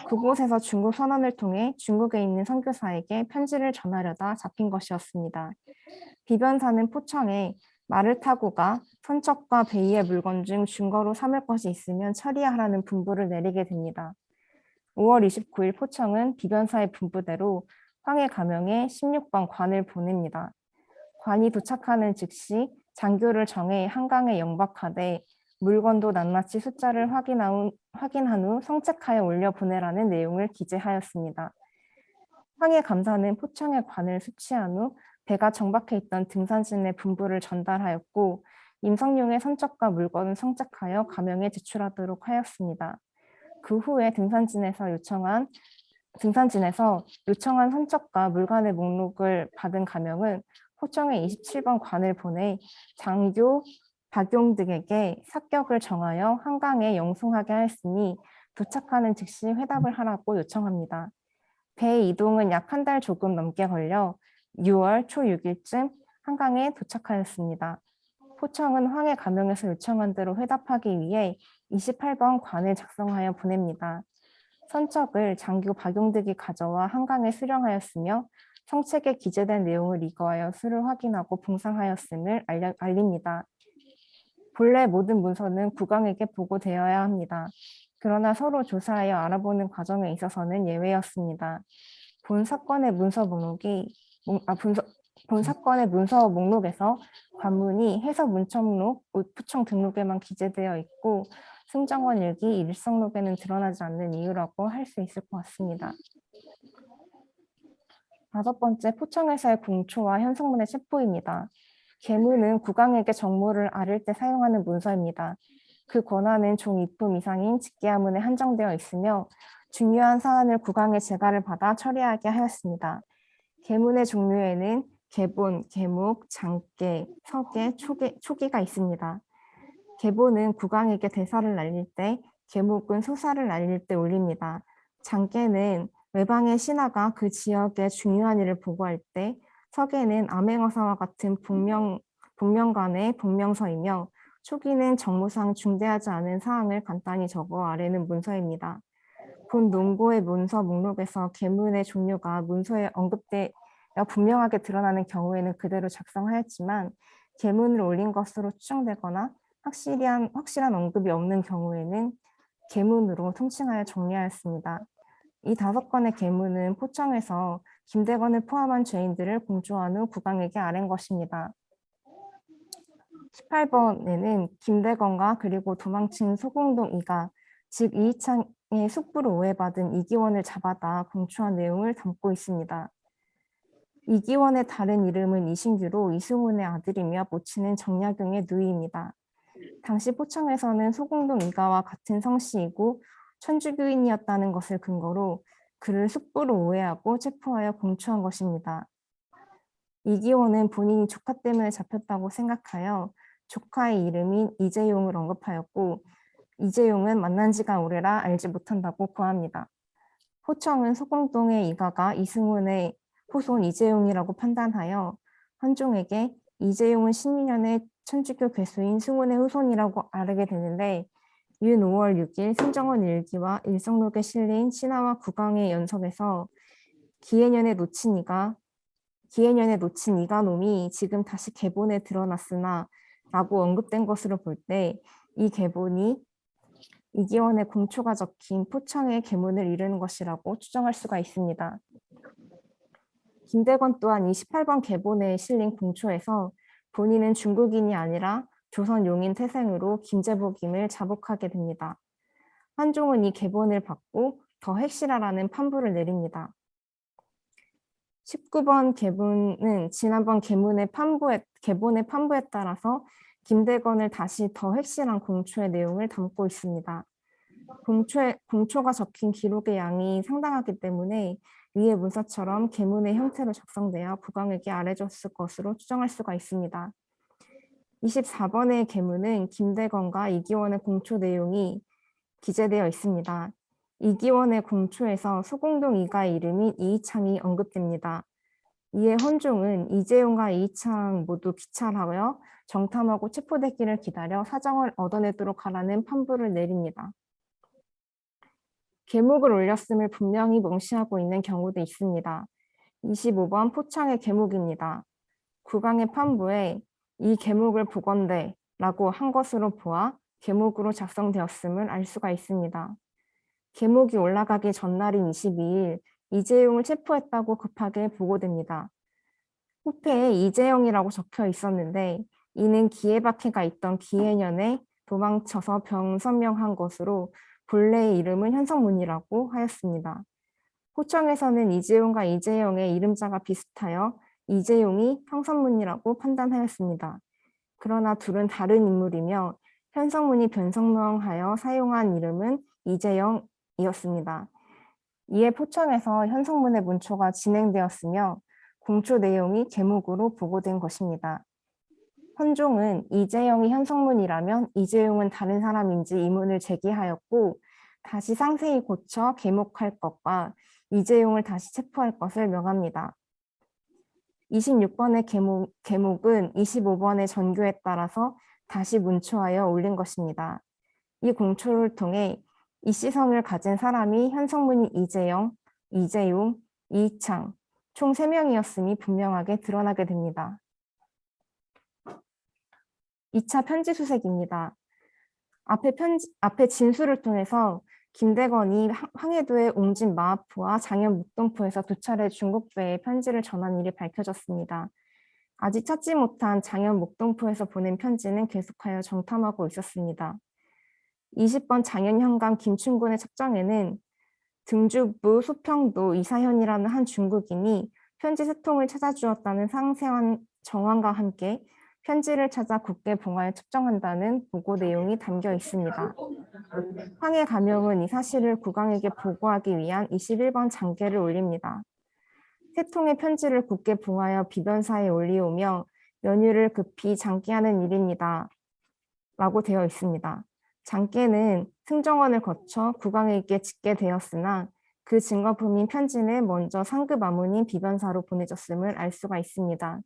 그곳에서 중국 선원을 통해 중국에 있는 선교사에게 편지를 전하려다 잡힌 것이었습니다. 비변사는 포청에 말을 타고 가 선척과 배 위의 물건 중 증거로 삼을 것이 있으면 처리하라는 분부를 내리게 됩니다. 5월 29일 포청은 비변사의 분부대로 황해 감형에 16번 관을 보냅니다. 관이 도착하는 즉시 장교를 정해 한강에 영박하되 물건도 낱낱이 숫자를 확인한 후 성책하여 올려보내라는 내용을 기재하였습니다. 황해 감사는 포청의 관을 수취한 후 배가 정박해 있던 등산진에 분부를 전달하였고 임성룡의 선적과 물건을 성착하여 가명에 제출하도록 하였습니다. 그 후에 등산진에서 요청한 선적과 물건의 목록을 받은 가명은 포청의 27번 관을 보내 장교, 박용 등에게 삭격을 정하여 한강에 영송하게 하였으니 도착하는 즉시 회답을 하라고 요청합니다. 배 이동은 약 한 달 조금 넘게 걸려 6월 초 6일쯤 한강에 도착하였습니다. 포청은 황해 가명에서 요청한 대로 회답하기 위해 28번 관을 작성하여 보냅니다. 선척을 장교 박용득이 가져와 한강에 수령하였으며 성책에 기재된 내용을 이거하여 수를 확인하고 봉상하였음을 알립니다. 본래 모든 문서는 국왕에게 보고되어야 합니다. 그러나 서로 조사하여 알아보는 과정에 있어서는 예외였습니다. 본 사건의 문서 목록에서 관문이 해서 문청록, 포청 등록에만 기재되어 있고 승정원 일기, 일성록에는 드러나지 않는 이유라고 할 수 있을 것 같습니다. 5번째, 포청에서의 공초와 현성문의 체포입니다. 계문은 국왕에게 정무를 아릴 때 사용하는 문서입니다. 그 권한은 종 2품 이상인 직계하문에 한정되어 있으며 중요한 사안을 국왕의 재가를 받아 처리하게 하였습니다. 계문의 종류에는 계본, 계목, 장계, 서계, 초기가 있습니다. 계본은 국왕에게 대사를 날릴 때, 계목은 소사를 날릴 때 올립니다. 장계는 외방의 신하가 그 지역의 중요한 일을 보고할 때, 서계는 암행어사와 같은 복명간의 복명서이며 초기는 정무상 중대하지 않은 사항을 간단히 적어 아래는 문서입니다. 본 논고의 문서 목록에서 계문의 종류가 문서에 언급되어 분명하게 드러나는 경우에는 그대로 작성하였지만 계문을 올린 것으로 추정되거나 확실한 언급이 없는 경우에는 계문으로 통칭하여 정리하였습니다. 이 5건의 계문은 포청에서 김대건을 포함한 죄인들을 공조한 후 국왕에게 아랜 것입니다. 18번에는 김대건과 그리고 도망친 소공동 이가 즉 이이창의 숙부로 오해받은 이기원을 잡아다 공초한 내용을 담고 있습니다. 이기원의 다른 이름은 이신규로 이승훈의 아들이며 모친은 정약용의 누이입니다. 당시 포청에서는 소공동 이가와 같은 성씨이고 천주교인이었다는 것을 근거로 그를 숙부로 오해하고 체포하여 공초한 것입니다. 이기원은 본인이 조카 때문에 잡혔다고 생각하여 조카의 이름인 이재용을 언급하였고 이재용은 만난 지가 오래라 알지 못한다고 고합니다. 포청은 소공동의 이가가 이승훈의 후손 이재용이라고 판단하여 헌종에게 이재용은 12년의 천주교 괴수인 승훈의 후손이라고 아뢰게 되는데 윤 5월 6일 승정원 일기와 일성록에 실린 신하와 국왕의 연석에서 기해년에 놓친 이가놈이 지금 다시 계본에 드러났으나 라고 언급된 것으로 볼 때 이 계본이 이기원의 공초가 적힌 포청의 계문을 이르는 것이라고 추정할 수가 있습니다. 김대건 또한 28번 계본에 실린 공초에서 본인은 중국인이 아니라 조선 용인 태생으로 김제복임을 자복하게 됩니다. 한종은 이 계본을 받고 더 핵실하라는 판부를 내립니다. 19번 계본은 지난번 계본의 판부에 따라서 김대건을 다시 더 핵실한 공초의 내용을 담고 있습니다. 공초가 적힌 기록의 양이 상당하기 때문에 위의 문서처럼 계문의 형태로 작성되어 국왕에게 아뢰졌을 것으로 추정할 수가 있습니다. 24번의 계문은 김대건과 이기원의 공초 내용이 기재되어 있습니다. 이기원의 공초에서 소공동 이가의 이름인 이이창이 언급됩니다. 이에 헌종은 이재용과 이이창 모두 기찰하여 정탐하고 체포되기를 기다려 사정을 얻어내도록 하라는 판부를 내립니다. 계목을 올렸음을 분명히 명시하고 있는 경우도 있습니다. 25번 포청의 계목입니다. 국왕의 판부에 이 계목을 보건대 라고 한 것으로 보아 계목으로 작성되었음을 알 수가 있습니다. 계목이 올라가기 전날인 22일 이재용을 체포했다고 급하게 보고됩니다. 후패에 이재용이라고 적혀 있었는데 이는 기해박해가 있던 기해년에 도망쳐서 병선명한 것으로 본래의 이름은 현성문이라고 하였습니다. 포청에서는 이재용과 이재용의 이름자가 비슷하여 이재용이 현성문이라고 판단하였습니다. 그러나 둘은 다른 인물이며 현성문이 변성명하여 사용한 이름은 이재영이었습니다. 이에 포청에서 현성문의 문초가 진행되었으며 공초 내용이 계목으로 보고된 것입니다. 헌종은 이재영이 현성문이라면 이재용은 다른 사람인지 의문을 제기하였고 다시 상세히 고쳐 계목할 것과 이재용을 다시 체포할 것을 명합니다. 26번의 계목은 25번의 전교에 따라서 다시 문초하여 올린 것입니다. 이 공초를 통해 이씨성을 가진 사람이 현성문이 이재영, 이재용, 이창 총 3명이었음이 분명하게 드러나게 됩니다. 2차 편지 수색입니다. 앞에 진술을 통해서 김대건이 황해도의 옹진 마하포와 장현 묵동포에서 2차례 중국배에 편지를 전한 일이 밝혀졌습니다. 아직 찾지 못한 장현 묵동포에서 보낸 편지는 계속하여 정탐하고 있었습니다. 20번 장현현강 김춘군의 첩정에는 등주부 소평도 이사현이라는 한 중국인이 편지 3통을 찾아주었다는 상세한 정황과 함께 편지를 찾아 국계 봉화에 첩정한다는 보고 내용이 담겨 있습니다. 황해 감영은 이 사실을 국왕에게 보고하기 위한 21번 장계를 올립니다. 3통의 편지를 국계 봉화여 비변사에 올리오며 연유를 급히 장계하는 일입니다. 라고 되어 있습니다. 장계는 승정원을 거쳐 국왕에게 짓게 되었으나 그 증거품인 편지는 먼저 상급 아문인 비변사로 보내졌음을 알 수가 있습니다.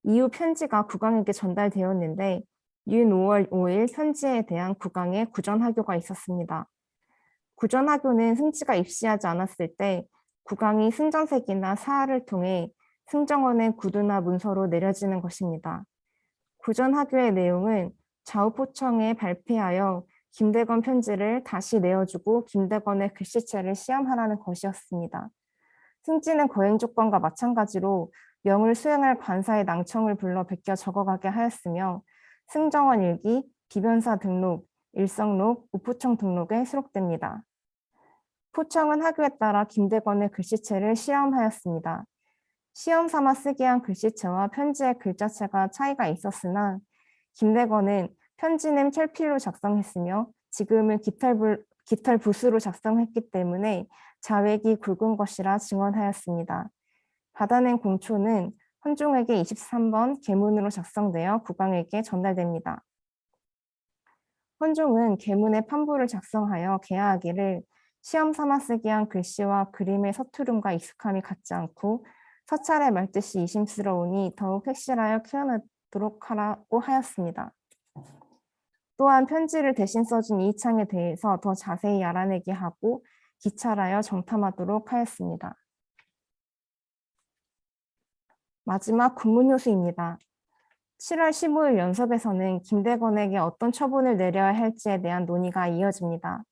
이후 편지가 국왕에게 전달되었는데 윤 5월 5일 편지에 대한 국왕의 구전하교가 있었습니다. 구전하교는 승지가 입시하지 않았을 때 국왕이 승전색이나 사하를 통해 승정원의 구두나 문서로 내려지는 것입니다. 구전하교의 내용은 좌우포청에 발표하여 김대건 편지를 다시 내어주고 김대건의 글씨체를 시험하라는 것이었습니다. 승지는 거행 조건과 마찬가지로 명을 수행할 관사의 낭청을 불러 베껴 적어가게 하였으며 승정원 일기, 비변사 등록, 일성록, 우포청 등록에 수록됩니다. 포청은 하교에 따라 김대건의 글씨체를 시험하였습니다. 시험 삼아 쓰게 한 글씨체와 편지의 글자체가 차이가 있었으나 김대건은 편지는 철필로 작성했으며 지금은 깃털 붓으로 작성했기 때문에 자획이 굵은 것이라 증언하였습니다. 받아낸 공초는 헌종에게 23번 계문으로 작성되어 국왕에게 전달됩니다. 헌종은 계문의 판부를 작성하여 개하하기를 시험 삼아 쓰게 한 글씨와 그림의 서투름과 익숙함이 같지 않고 서찰에 말듯이 이심스러우니 더욱 확실하여 표현하도록 하라고 하였습니다. 또한 편지를 대신 써준 이창에 대해서 더 자세히 알아내게 하고 기찰하여 정탐하도록 하였습니다. 마지막 군문효수입니다. 7월 15일 연석에서는 김대건에게 어떤 처분을 내려야 할지에 대한 논의가 이어집니다.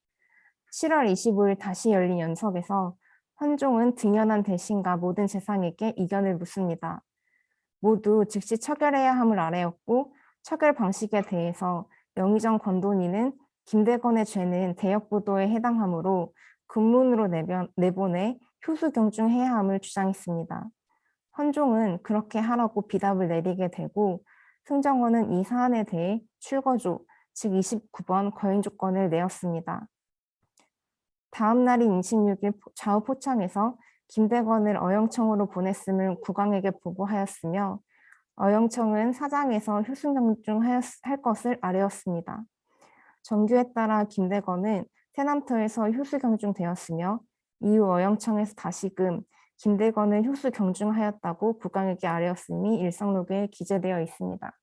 7월 25일 다시 열린 연석에서 헌종은 등연한 대신과 모든 재상에게 이견을 묻습니다. 모두 즉시 처결해야 함을 아뢰었고 처결 방식에 대해서 영의정 권돈이는 김대건의 죄는 대역부도에 해당하므로 군문으로 내보내 효수 경중해야 함을 주장했습니다. 헌종은 그렇게 하라고 비답을 내리게 되고 승정원은 이 사안에 대해 출거조, 즉 29번 거행 조건을 내었습니다. 다음 날인 26일 좌우포청에서 김대건을 어영청으로 보냈음을 국왕에게 보고하였으며 어영청은 사장에서 효수경중할 것을 아뢰었습니다. 정규에 따라 김대건은 태남터에서 효수경중되었으며 이후 어영청에서 다시금 김대건을 효수 경중하였다고 국왕에게 아뢰었음이 일성록에 기재되어 있습니다.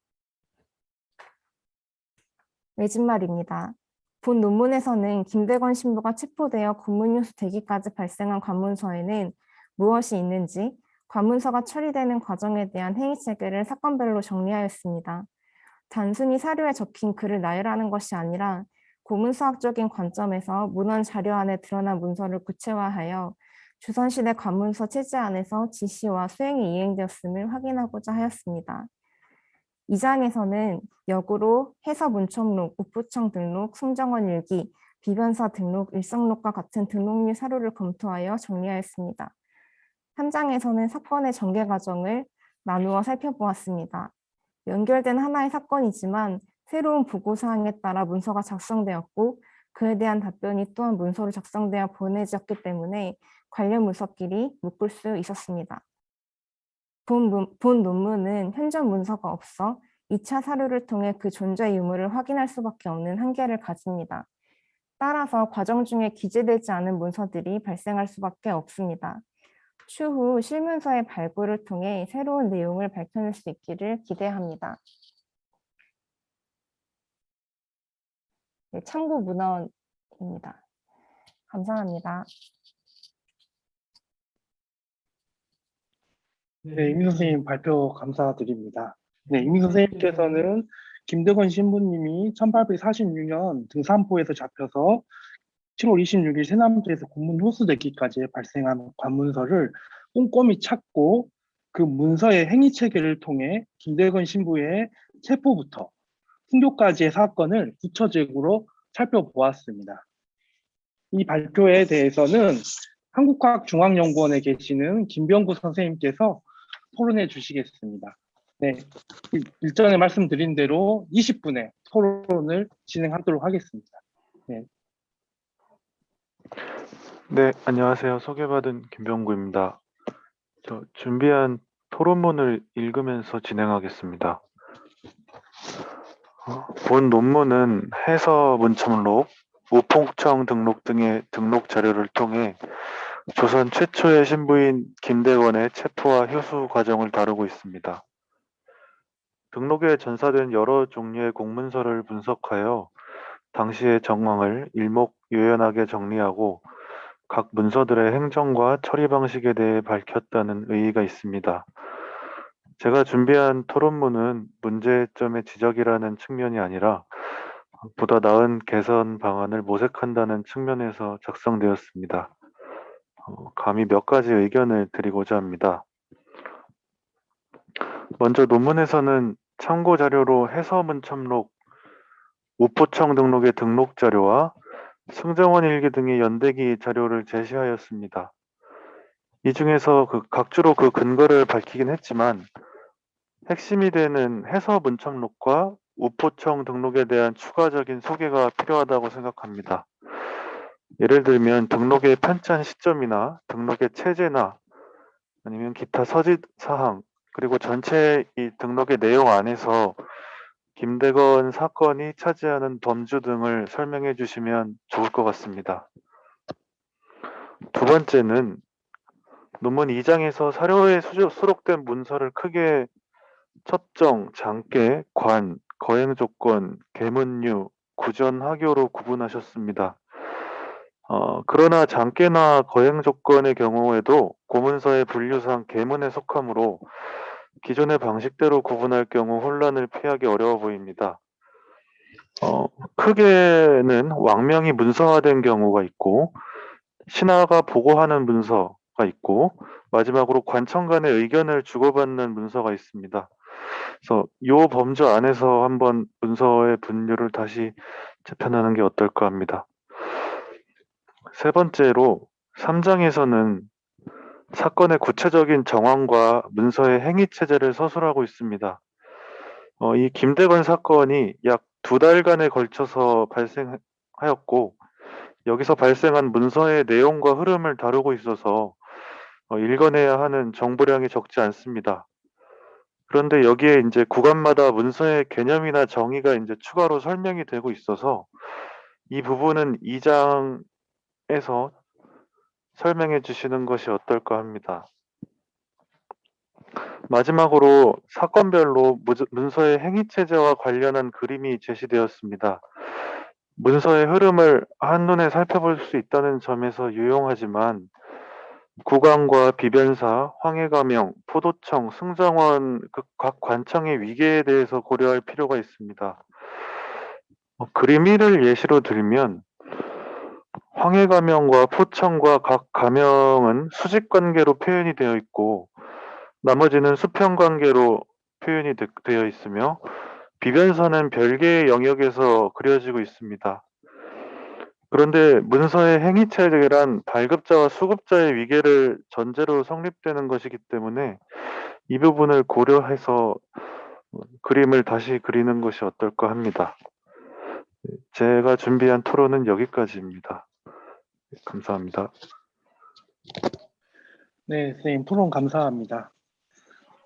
외진말입니다. 본 논문에서는 김대건 신부가 체포되어 군문효수 되기까지 발생한 관문서에는 무엇이 있는지, 관문서가 처리되는 과정에 대한 행위 체계를 사건별로 정리하였습니다. 단순히 사료에 적힌 글을 나열하는 것이 아니라 고문서학적인 관점에서 문헌 자료 안에 드러난 문서를 구체화하여 조선시대 관문서 체제 안에서 지시와 수행이 이행되었음을 확인하고자 하였습니다. 이 장에서는 역으로 해서 문첩록, 우포청 등록, 승정원 일기, 비변사 등록, 일성록과 같은 등록류 사료를 검토하여 정리하였습니다. 3장에서는 사건의 전개 과정을 나누어 살펴보았습니다. 연결된 하나의 사건이지만 새로운 보고사항에 따라 문서가 작성되었고 그에 대한 답변이 또한 문서로 작성되어 보내졌기 때문에 관련 문서끼리 묶을 수 있었습니다. 본 논문은 현존 문서가 없어 2차 사료를 통해 그 존재 유무를 확인할 수밖에 없는 한계를 가집니다. 따라서 과정 중에 기재되지 않은 문서들이 발생할 수밖에 없습니다. 추후 실문서의 발굴을 통해 새로운 내용을 밝혀낼 수 있기를 기대합니다. 네, 참고 문헌입니다. 감사합니다. 네, 이민 선생님 발표 감사드립니다. 네, 이민 선생님께서는 김대건 신부님이 1846년 등산포에서 잡혀서 7월 26일 새남도에서 고문 호수되기까지 발생한 관문서를 꼼꼼히 찾고 그 문서의 행위 체계를 통해 김대건 신부의 체포부터 순교까지의 사건을 구체적으로 살펴보았습니다. 이 발표에 대해서는 한국과학중앙연구원에 계시는 김병구 선생님께서 토론해 주시겠습니다. 네, 일전에 말씀드린 대로 20분의 토론을 진행하도록 하겠습니다. 네. 네, 안녕하세요. 소개받은 김병구입니다. 저 준비한 토론문을 읽으면서 진행하겠습니다. 본 논문은 해서 문천록, 우포청 등록 등의 등록 자료를 통해 조선 최초의 신부인 김대건의 체포와 효수 과정을 다루고 있습니다. 등록에 전사된 여러 종류의 공문서를 분석하여 당시의 정황을 일목요연하게 정리하고 각 문서들의 행정과 처리 방식에 대해 밝혔다는 의의가 있습니다. 제가 준비한 토론문은 문제점의 지적이라는 측면이 아니라 보다 나은 개선 방안을 모색한다는 측면에서 작성되었습니다. 감히 몇 가지 의견을 드리고자 합니다. 먼저 논문에서는 참고 자료로 해서문첨록, 우포청 등록의 등록 자료와 승정원 일기 등의 연대기 자료를 제시하였습니다. 이 중에서 각주로 그 근거를 밝히긴 했지만 핵심이 되는 해서 문첨록과 우포청 등록에 대한 추가적인 소개가 필요하다고 생각합니다. 예를 들면 등록의 편찬 시점이나 등록의 체제나 아니면 기타 서지 사항 그리고 전체 이 등록의 내용 안에서 김대건 사건이 차지하는 범주 등을 설명해 주시면 좋을 것 같습니다. 두 번째는 논문 2장에서 사료에 수록된 문서를 크게 첩정, 장계, 관, 거행조건, 계문류, 구전하교로 구분하셨습니다. 그러나 장계나 거행조건의 경우에도 고문서의 분류상 계문에 속하므로 기존의 방식대로 구분할 경우 혼란을 피하기 어려워 보입니다. 크게는 왕명이 문서화된 경우가 있고 신하가 보고하는 문서가 있고 마지막으로 관청 간의 의견을 주고받는 문서가 있습니다. 그래서 이 범주 안에서 한번 문서의 분류를 다시 재편하는 게 어떨까 합니다. 세 번째로 3장에서는 사건의 구체적인 정황과 문서의 행위 체제를 서술하고 있습니다. 이 김대건 사건이 약 2달간에 걸쳐서 발생하였고 여기서 발생한 문서의 내용과 흐름을 다루고 있어서 읽어내야 하는 정보량이 적지 않습니다. 그런데 여기에 이제 구간마다 문서의 개념이나 정의가 이제 추가로 설명이 되고 있어서 이 부분은 2장에서 설명해 주시는 것이 어떨까 합니다. 마지막으로 사건별로 문서의 행위체제와 관련한 그림이 제시되었습니다. 문서의 흐름을 한눈에 살펴볼 수 있다는 점에서 유용하지만 국왕과 비변사, 황해가명, 포도청, 승정원 각 관청의 위계에 대해서 고려할 필요가 있습니다. 그림 1을 예시로 들면 황해가명과 포청과 각 가명은 수직관계로 표현이 되어 있고 나머지는 수평관계로 표현이 되어 있으며 비변사는 별개의 영역에서 그려지고 있습니다. 그런데 문서의 행위체계란 발급자와 수급자의 위계를 전제로 성립되는 것이기 때문에 이 부분을 고려해서 그림을 다시 그리는 것이 어떨까 합니다. 제가 준비한 토론은 여기까지입니다. 감사합니다. 네, 선생님 토론 감사합니다.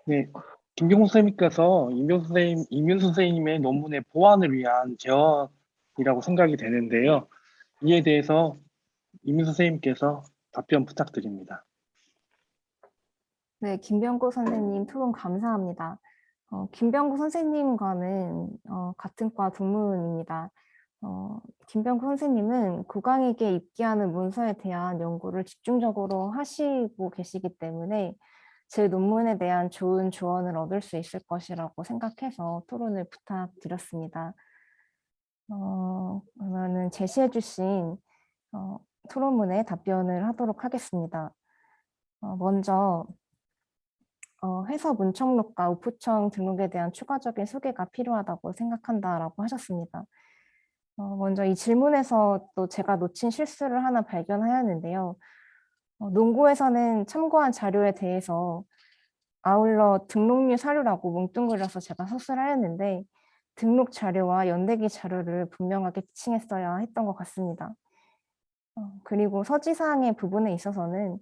네, 김경호 선생님께서 이민수 선생님의 논문의 보완을 위한 제언이라고 생각이 되는데요. 이에 대해서 이민수 선생님께서 답변 부탁드립니다. 네, 김병구 선생님 토론 감사합니다. 김병구 선생님과는 같은 과 동문입니다. 김병구 선생님은 국왕에게 입기하는 문서에 대한 연구를 집중적으로 하시고 계시기 때문에 제 논문에 대한 좋은 조언을 얻을 수 있을 것이라고 생각해서 토론을 부탁드렸습니다. 그러면은 제시해 주신 토론문에 답변을 하도록 하겠습니다. 먼저 회사 문청록과 우푸청 등록에 대한 추가적인 소개가 필요하다고 생각한다라고 하셨습니다. 먼저 이 질문에서 또 제가 놓친 실수를 하나 발견하였는데요. 논고에서는 참고한 자료에 대해서 아울러 등록류 사료라고 뭉뚱그려서 제가 서술을 하였는데 등록 자료와 연대기 자료를 분명하게 지칭했어야 했던 것 같습니다. 그리고 서지사항의 부분에 있어서는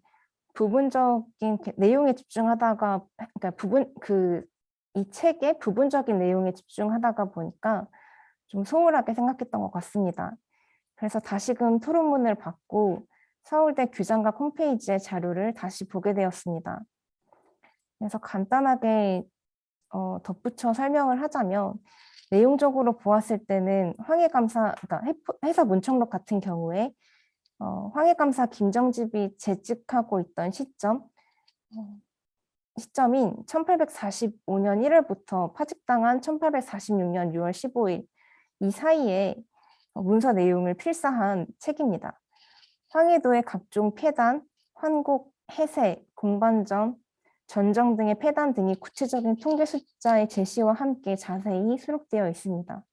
부분적인 내용에 집중하다가 그러니까 이 책의 부분적인 내용에 집중하다가 보니까 좀 소홀하게 생각했던 것 같습니다. 그래서 다시금 토론문을 받고 서울대 규장각 홈페이지의 자료를 다시 보게 되었습니다. 그래서 간단하게 덧붙여 설명을 하자면 내용적으로 보았을 때는 황해감사, 그러니까 회사 문청록 같은 경우에 황해감사 김정집이 재직하고 있던 시점인 1845년 1월부터 파직당한 1846년 6월 15일 이 사이에 문서 내용을 필사한 책입니다. 황해도의 각종 폐단, 환곡, 해세, 공반점, 전정 등의 폐단 등이 구체적인 통계 숫자의 제시와 함께 자세히 수록되어 있습니다.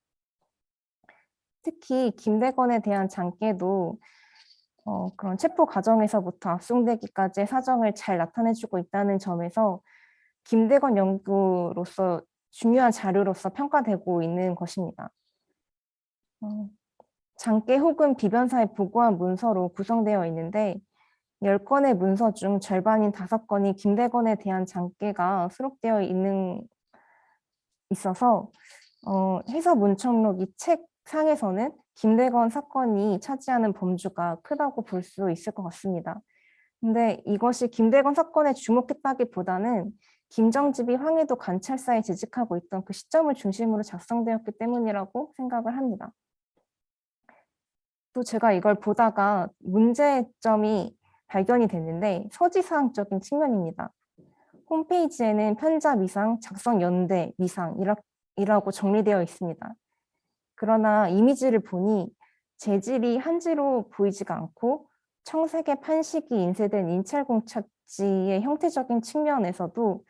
특히 김대건에 대한 장계도 그런 체포 과정에서부터 압송되기까지의 사정을 잘 나타내주고 있다는 점에서 김대건 연구로서 중요한 자료로서 평가되고 있는 것입니다. 장계 혹은 비변사에 보고한 문서로 구성되어 있는데 10건의 문서 중 절반인 5건이 김대건에 대한 장계가 수록되어 있어서 해서 문청록 이 책 상에서는 김대건 사건이 차지하는 범주가 크다고 볼 수 있을 것 같습니다. 근데 이것이 김대건 사건에 주목했다기보다는 김정집이 황해도 관찰사에 재직하고 있던 그 시점을 중심으로 작성되었기 때문이라고 생각을 합니다. 또 제가 이걸 보다가 문제점이 발견이 됐는데 서지사항적인 측면입니다. 홈페이지에는 편자 미상, 작성 연대 미상이라고 정리되어 있습니다. 그러나 이미지를 보니 재질이 한지로 보이지가 않고 청색의 판식이 인쇄된 인찰공착지의 형태적인 측면에서도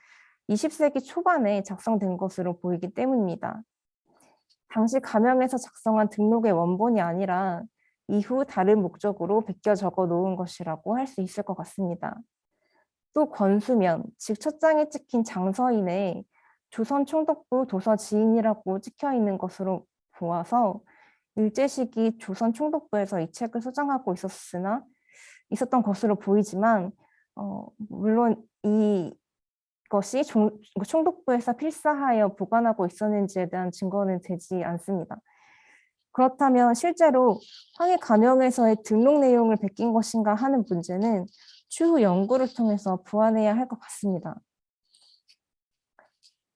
20세기 초반에 작성된 것으로 보이기 때문입니다. 당시 가명에서 작성한 등록의 원본이 아니라 이후 다른 목적으로 베껴 적어 놓은 것이라고 할 수 있을 것 같습니다. 또 권수면, 즉 첫 장에 찍힌 장서인에 조선총독부 도서 지인이라고 찍혀 있는 것으로 보아서 일제 시기 조선총독부에서 이 책을 소장하고 있었던 것으로 보이지만 물론 이것이 총독부에서 필사하여 보관하고 있었는지에 대한 증거는 되지 않습니다. 그렇다면 실제로 황해 가명에서의 등록 내용을 베낀 것인가 하는 문제는 추후 연구를 통해서 보완해야 할 것 같습니다.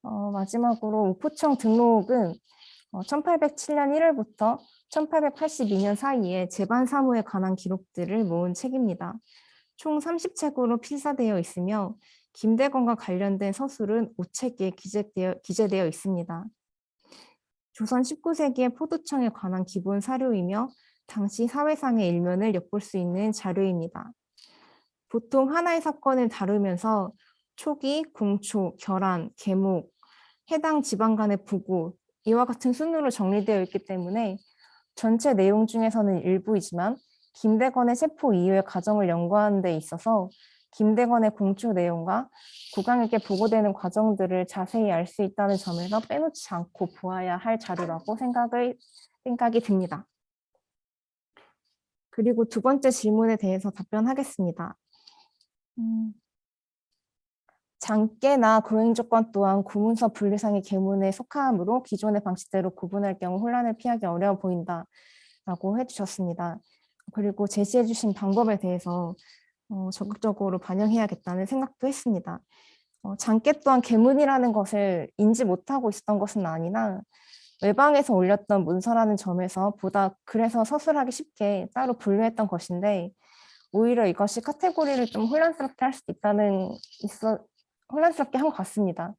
마지막으로 우포청 등록은 1807년 1월부터 1882년 사이에 재반 사무에 관한 기록들을 모은 책입니다. 총 30책으로 필사되어 있으며 김대건과 관련된 서술은 5책에 기재되어 있습니다. 조선 19세기의 포도청에 관한 기본 사료이며 당시 사회상의 일면을 엿볼 수 있는 자료입니다. 보통 하나의 사건을 다루면서 초기, 공초, 결안, 계목, 해당 지방 간의 부고 이와 같은 순으로 정리되어 있기 때문에 전체 내용 중에서는 일부이지만 김대건의 체포 이후의 과정을 연구하는 데 있어서 김대건의 공초 내용과 국왕에게 보고되는 과정들을 자세히 알 수 있다는 점에서 빼놓지 않고 보아야 할 자료라고 생각이 듭니다. 그리고 두 번째 질문에 대해서 답변하겠습니다. 장계나 거행 조건 또한 구문서 분류상의 계문에 속하므로 기존의 방식대로 구분할 경우 혼란을 피하기 어려워 보인다라고 해주셨습니다. 그리고 제시해 주신 방법에 대해서 적극적으로 반영해야겠다는 생각도 했습니다. 장계 또한 계문이라는 것을 인지 못하고 있었던 것은 아니나 외방에서 올렸던 문서라는 점에서 보다 그래서 서술하기 쉽게 따로 분류했던 것인데 오히려 이것이 카테고리를 좀 혼란스럽게 할 수도 혼란스럽게 한 것 같습니다.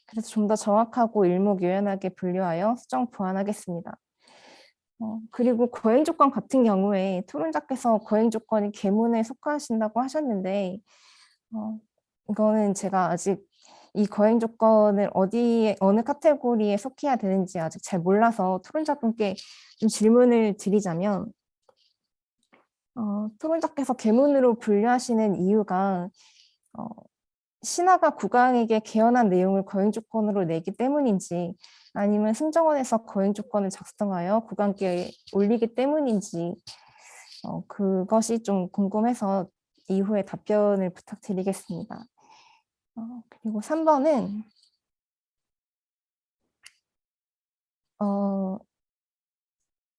그래서 좀 더 정확하고 일목요연하게 분류하여 수정 보완하겠습니다. 그리고 거행 조건 같은 경우에 토론자께서 거행 조건이 계문에 속하신다고 하셨는데 이거는 제가 아직 이 거행 조건을 어느 카테고리에 속해야 되는지 아직 잘 몰라서 토론자분께 좀 질문을 드리자면 토론자께서 계문으로 분류하시는 이유가 신하가 국왕에게 개헌한 내용을 거행 조건으로 내기 때문인지 아니면 승정원에서 거행 조건을 작성하여 국왕께 올리기 때문인지 그것이 좀 궁금해서 이후에 답변을 부탁드리겠습니다. 그리고 3번은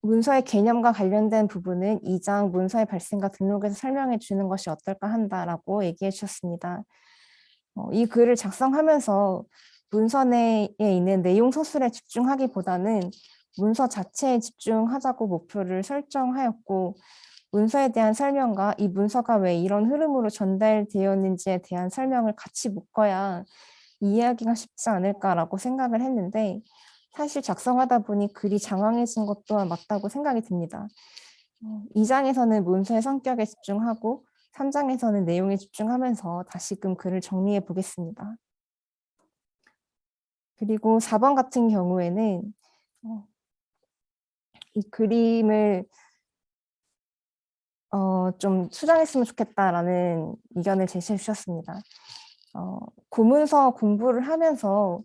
문서의 개념과 관련된 부분은 2장 문서의 발생과 등록에서 설명해 주는 것이 어떨까 한다라고 얘기해 주셨습니다. 이 글을 작성하면서 문서 내에 있는 내용 서술에 집중하기보다는 문서 자체에 집중하자고 목표를 설정하였고 문서에 대한 설명과 이 문서가 왜 이런 흐름으로 전달되었는지에 대한 설명을 같이 묶어야 이해하기가 쉽지 않을까라고 생각을 했는데 사실 작성하다 보니 글이 장황해진 것 또한 맞다고 생각이 듭니다. 2장에서는 문서의 성격에 집중하고 3장에서는 내용에 집중하면서 다시금 글을 정리해 보겠습니다. 그리고 4번 같은 경우에는 이 그림을 좀 수정했으면 좋겠다라는 의견을 제시해 주셨습니다. 고문서 공부를 하면서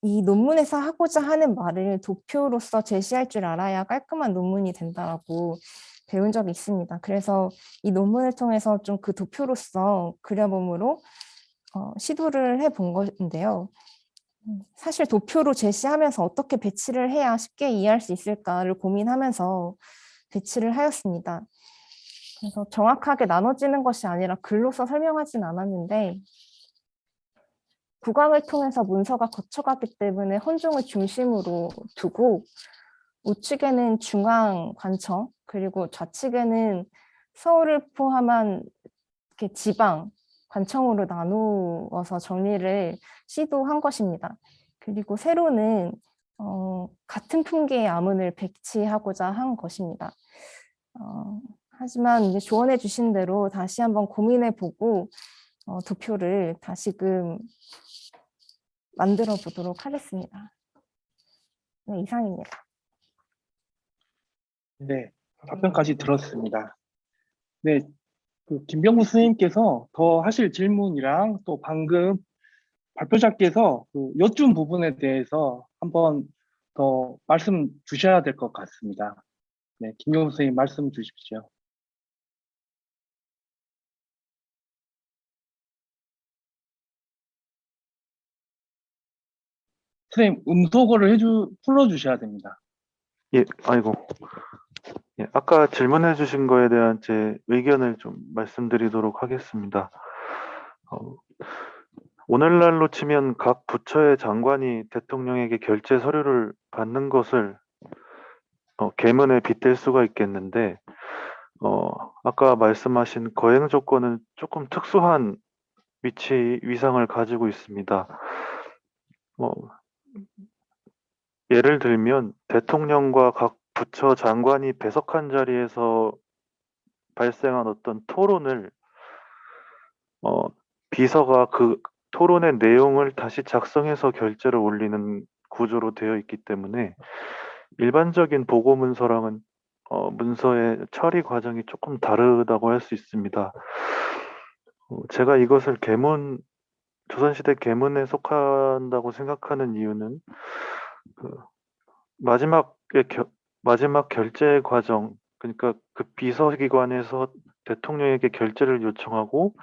이 논문에서 하고자 하는 말을 도표로서 제시할 줄 알아야 깔끔한 논문이 된다고 배운 적이 있습니다. 그래서 이 논문을 통해서 좀 그 도표로서 그려봄으로 시도를 해본 건데요. 사실 도표로 제시하면서 어떻게 배치를 해야 쉽게 이해할 수 있을까를 고민하면서 배치를 하였습니다. 그래서 정확하게 나눠지는 것이 아니라 글로서 설명하진 않았는데 국왕을 통해서 문서가 거쳐갔기 때문에 헌종을 중심으로 두고 우측에는 중앙 관청 그리고 좌측에는 서울을 포함한 이렇게 지방 관청으로 나누어서 정리를 시도한 것입니다. 그리고 세로는 같은 풍계의 아문을 배치하고자 한 것입니다. 하지만 이제 조언해 주신 대로 다시 한번 고민해 보고 도표를 다시금 만들어 보도록 하겠습니다. 네, 이상입니다. 네, 답변까지 들었습니다. 네, 김병구 선생님께서 더 하실 질문이랑 또 방금 발표자께서 여쭌 부분에 대해서 한번 더 말씀 주셔야 될 것 같습니다. 네, 김병구 선생님 말씀 주십시오. 선생님, 음소거를 풀어주셔야 됩니다. 예, 아이고. 예, 아까 질문해 주신 거에 대한 제 의견을 좀 말씀드리도록 하겠습니다. 오늘날로 치면 각 부처의 장관이 대통령에게 결제 서류를 받는 것을 계문에 빗댈 수가 있겠는데 아까 말씀하신 거행 조건은 조금 특수한 위상을 가지고 있습니다. 예를 들면 대통령과 각 부처 장관이 배석한 자리에서 발생한 어떤 토론을 비서가 그 토론의 내용을 다시 작성해서 결제를 올리는 구조로 되어 있기 때문에 일반적인 보고 문서랑은 문서의 처리 과정이 조금 다르다고 할 수 있습니다. 제가 이것을 조선시대 계문에 속한다고 생각하는 이유는 그 마지막 결제 과정, 그러니까 그 비서기관에서 대통령에게 결제를 요청하고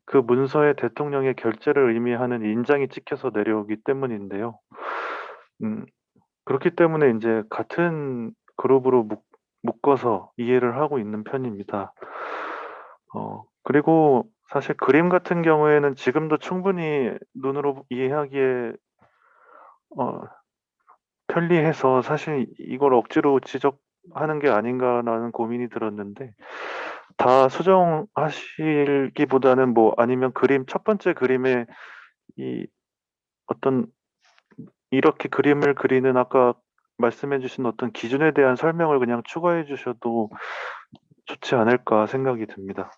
그 문서에 대통령의 결제를 의미하는 인장이 찍혀서 내려오기 때문인데요. 그렇기 때문에 이제 같은 그룹으로 묶어서 이해를 하고 있는 편입니다. 그리고 사실 그림 같은 경우에는 지금도 충분히 눈으로 이해하기에 편리해서 사실 이걸 억지로 지적하는 게 아닌가라는 고민이 들었는데, 다 수정하시기보다는 뭐 아니면 첫 번째 그림에 이 어떤 이렇게 그림을 그리는 아까 말씀해 주신 어떤 기준에 대한 설명을 그냥 추가해 주셔도 좋지 않을까 생각이 듭니다.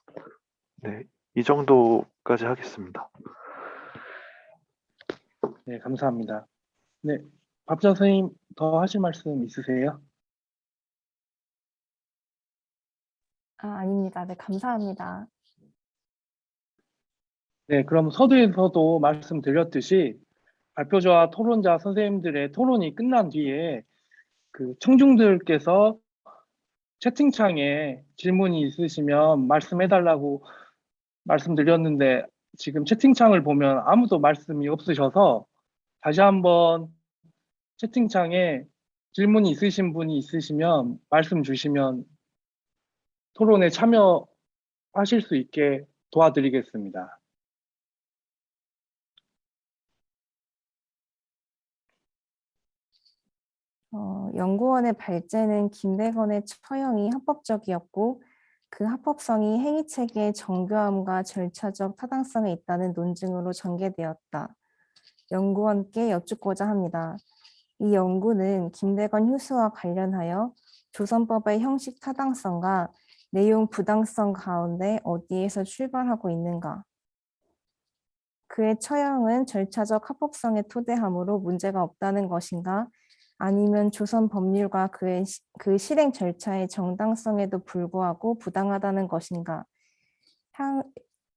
네, 이 정도까지 하겠습니다. 네, 감사합니다. 네, 박지원 선생님 더 하실 말씀 있으세요? 아닙니다. 네, 감사합니다. 네, 그럼 서두에서도 말씀드렸듯이 발표자와 토론자 선생님들의 토론이 끝난 뒤에 그 청중들께서 채팅창에 질문이 있으시면 말씀해달라고 말씀드렸는데 지금 채팅창을 보면 아무도 말씀이 없으셔서 다시 한번 채팅창에 질문이 있으신 분이 있으시면 말씀 주시면 토론에 참여하실 수 있게 도와드리겠습니다. 연구원의 발제는 김대건의 처형이 합법적이었고 그 합법성이 행위체계의 정교함과 절차적 타당성에 있다는 논증으로 전개되었다. 연구원께 여쭙고자 합니다. 이 연구는 김대건 휴수와 관련하여 조선법의 형식 타당성과 내용 부당성 가운데 어디에서 출발하고 있는가? 그의 처형은 절차적 합법성에 토대하므로 문제가 없다는 것인가? 아니면 조선 법률과 그 실행 절차의 정당성에도 불구하고 부당하다는 것인가?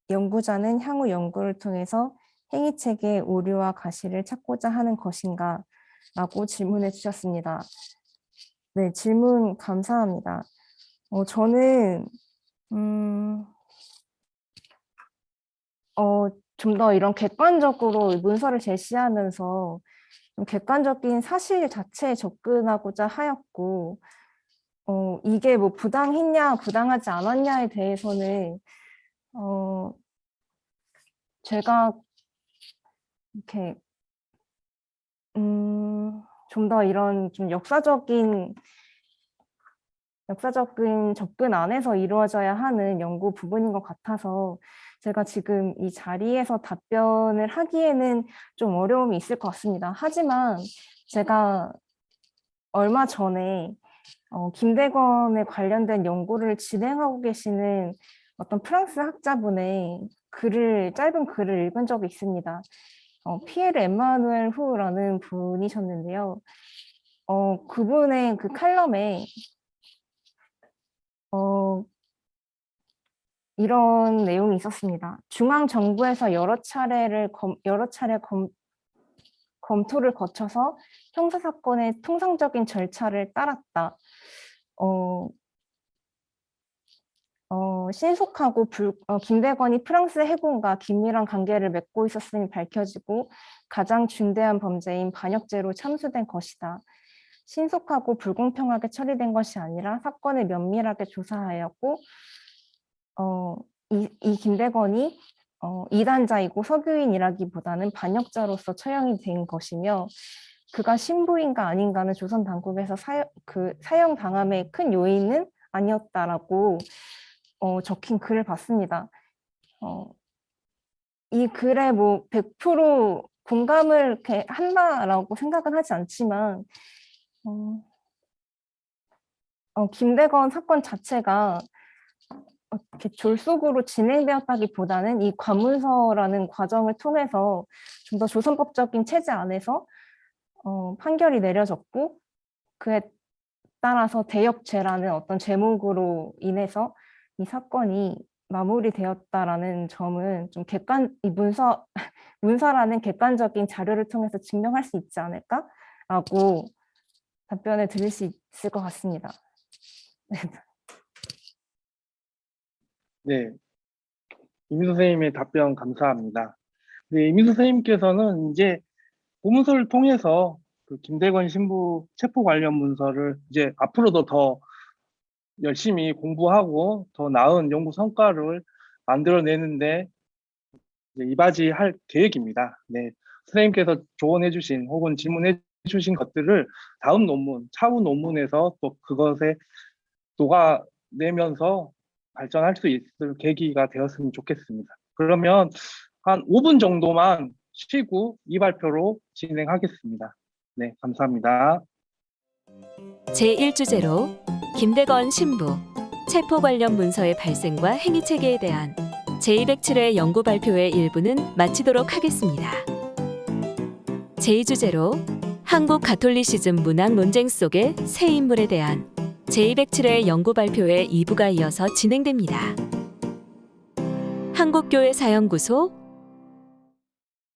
연구자는 향후 연구를 통해서 행위체계의 오류와 가시를 찾고자 하는 것인가? 라고 질문해 주셨습니다. 네, 질문 감사합니다. 저는 좀 더 이런 객관적으로 문서를 제시하면서 좀 객관적인 사실 자체에 접근하고자 하였고, 이게 뭐 부당했냐, 부당하지 않았냐에 대해서는, 제가 이렇게, 좀 더 이런 좀 역사적인 접근 안에서 이루어져야 하는 연구 부분인 것 같아서 제가 지금 이 자리에서 답변을 하기에는 좀 어려움이 있을 것 같습니다. 하지만 제가 얼마 전에 김대건에 관련된 연구를 진행하고 계시는 어떤 프랑스 학자분의 짧은 글을 읽은 적이 있습니다. 피에르 엠마누엘 후라는 분이셨는데요. 그분의 그 칼럼에 이런 내용이 있었습니다. 중앙정부에서 여러 차례 검토를 거쳐서 형사사건의 통상적인 절차를 따랐다. 신속하고 김대건이 프랑스 해군과 긴밀한 관계를 맺고 있었음이 밝혀지고 가장 중대한 범죄인 반역죄로 참수된 것이다. 신속하고 불공평하게 처리된 것이 아니라 사건을 면밀하게 조사하였고 이 김대건이 이단자이고 석유인이라기보다는 반역자로서 처형이 된 것이며 그가 신부인가 아닌가는 조선 당국에서 사형당함의 큰 요인은 아니었다라고 적힌 글을 봤습니다. 이 글에 뭐 100% 공감을 이렇게 한다라고 생각은 하지 않지만 김대건 사건 자체가 이렇게 졸속으로 진행되었다기보다는 이 관문서라는 과정을 통해서 좀 더 조선법적인 체제 안에서 판결이 내려졌고 그에 따라서 대역죄라는 어떤 제목으로 인해서 이 사건이 마무리되었다라는 점은 좀 이 문서라는 객관적인 자료를 통해서 증명할 수 있지 않을까라고 답변을 드릴 수 있을 것 같습니다. 네, 이민수 선생님의 답변 감사합니다. 네, 이민수 선생님께서는 이제 보문서를 통해서 그 김대건 신부 체포 관련 문서를 이제 앞으로도 더 열심히 공부하고 더 나은 연구 성과를 만들어내는데 이제 이바지할 계획입니다. 네, 선생님께서 조언해 주신 혹은 질문해 주신 것들을 다음 논문, 차후 논문에서 또 그것에 녹아내면서 발전할 수 있을 계기가 되었으면 좋겠습니다. 그러면 한 5분 정도만 쉬고 이 발표로 진행하겠습니다. 네, 감사합니다. 제1주제로 김대건 신부 체포 관련 문서의 발생과 행위 체계에 대한 제207회 연구 발표의 일부는 마치도록 하겠습니다. 제2주제로 한국 가톨리시즘 문학 논쟁 속의 새 인물에 대한 제207회 연구 발표의 2부가 이어서 진행됩니다. 한국교회 사연구소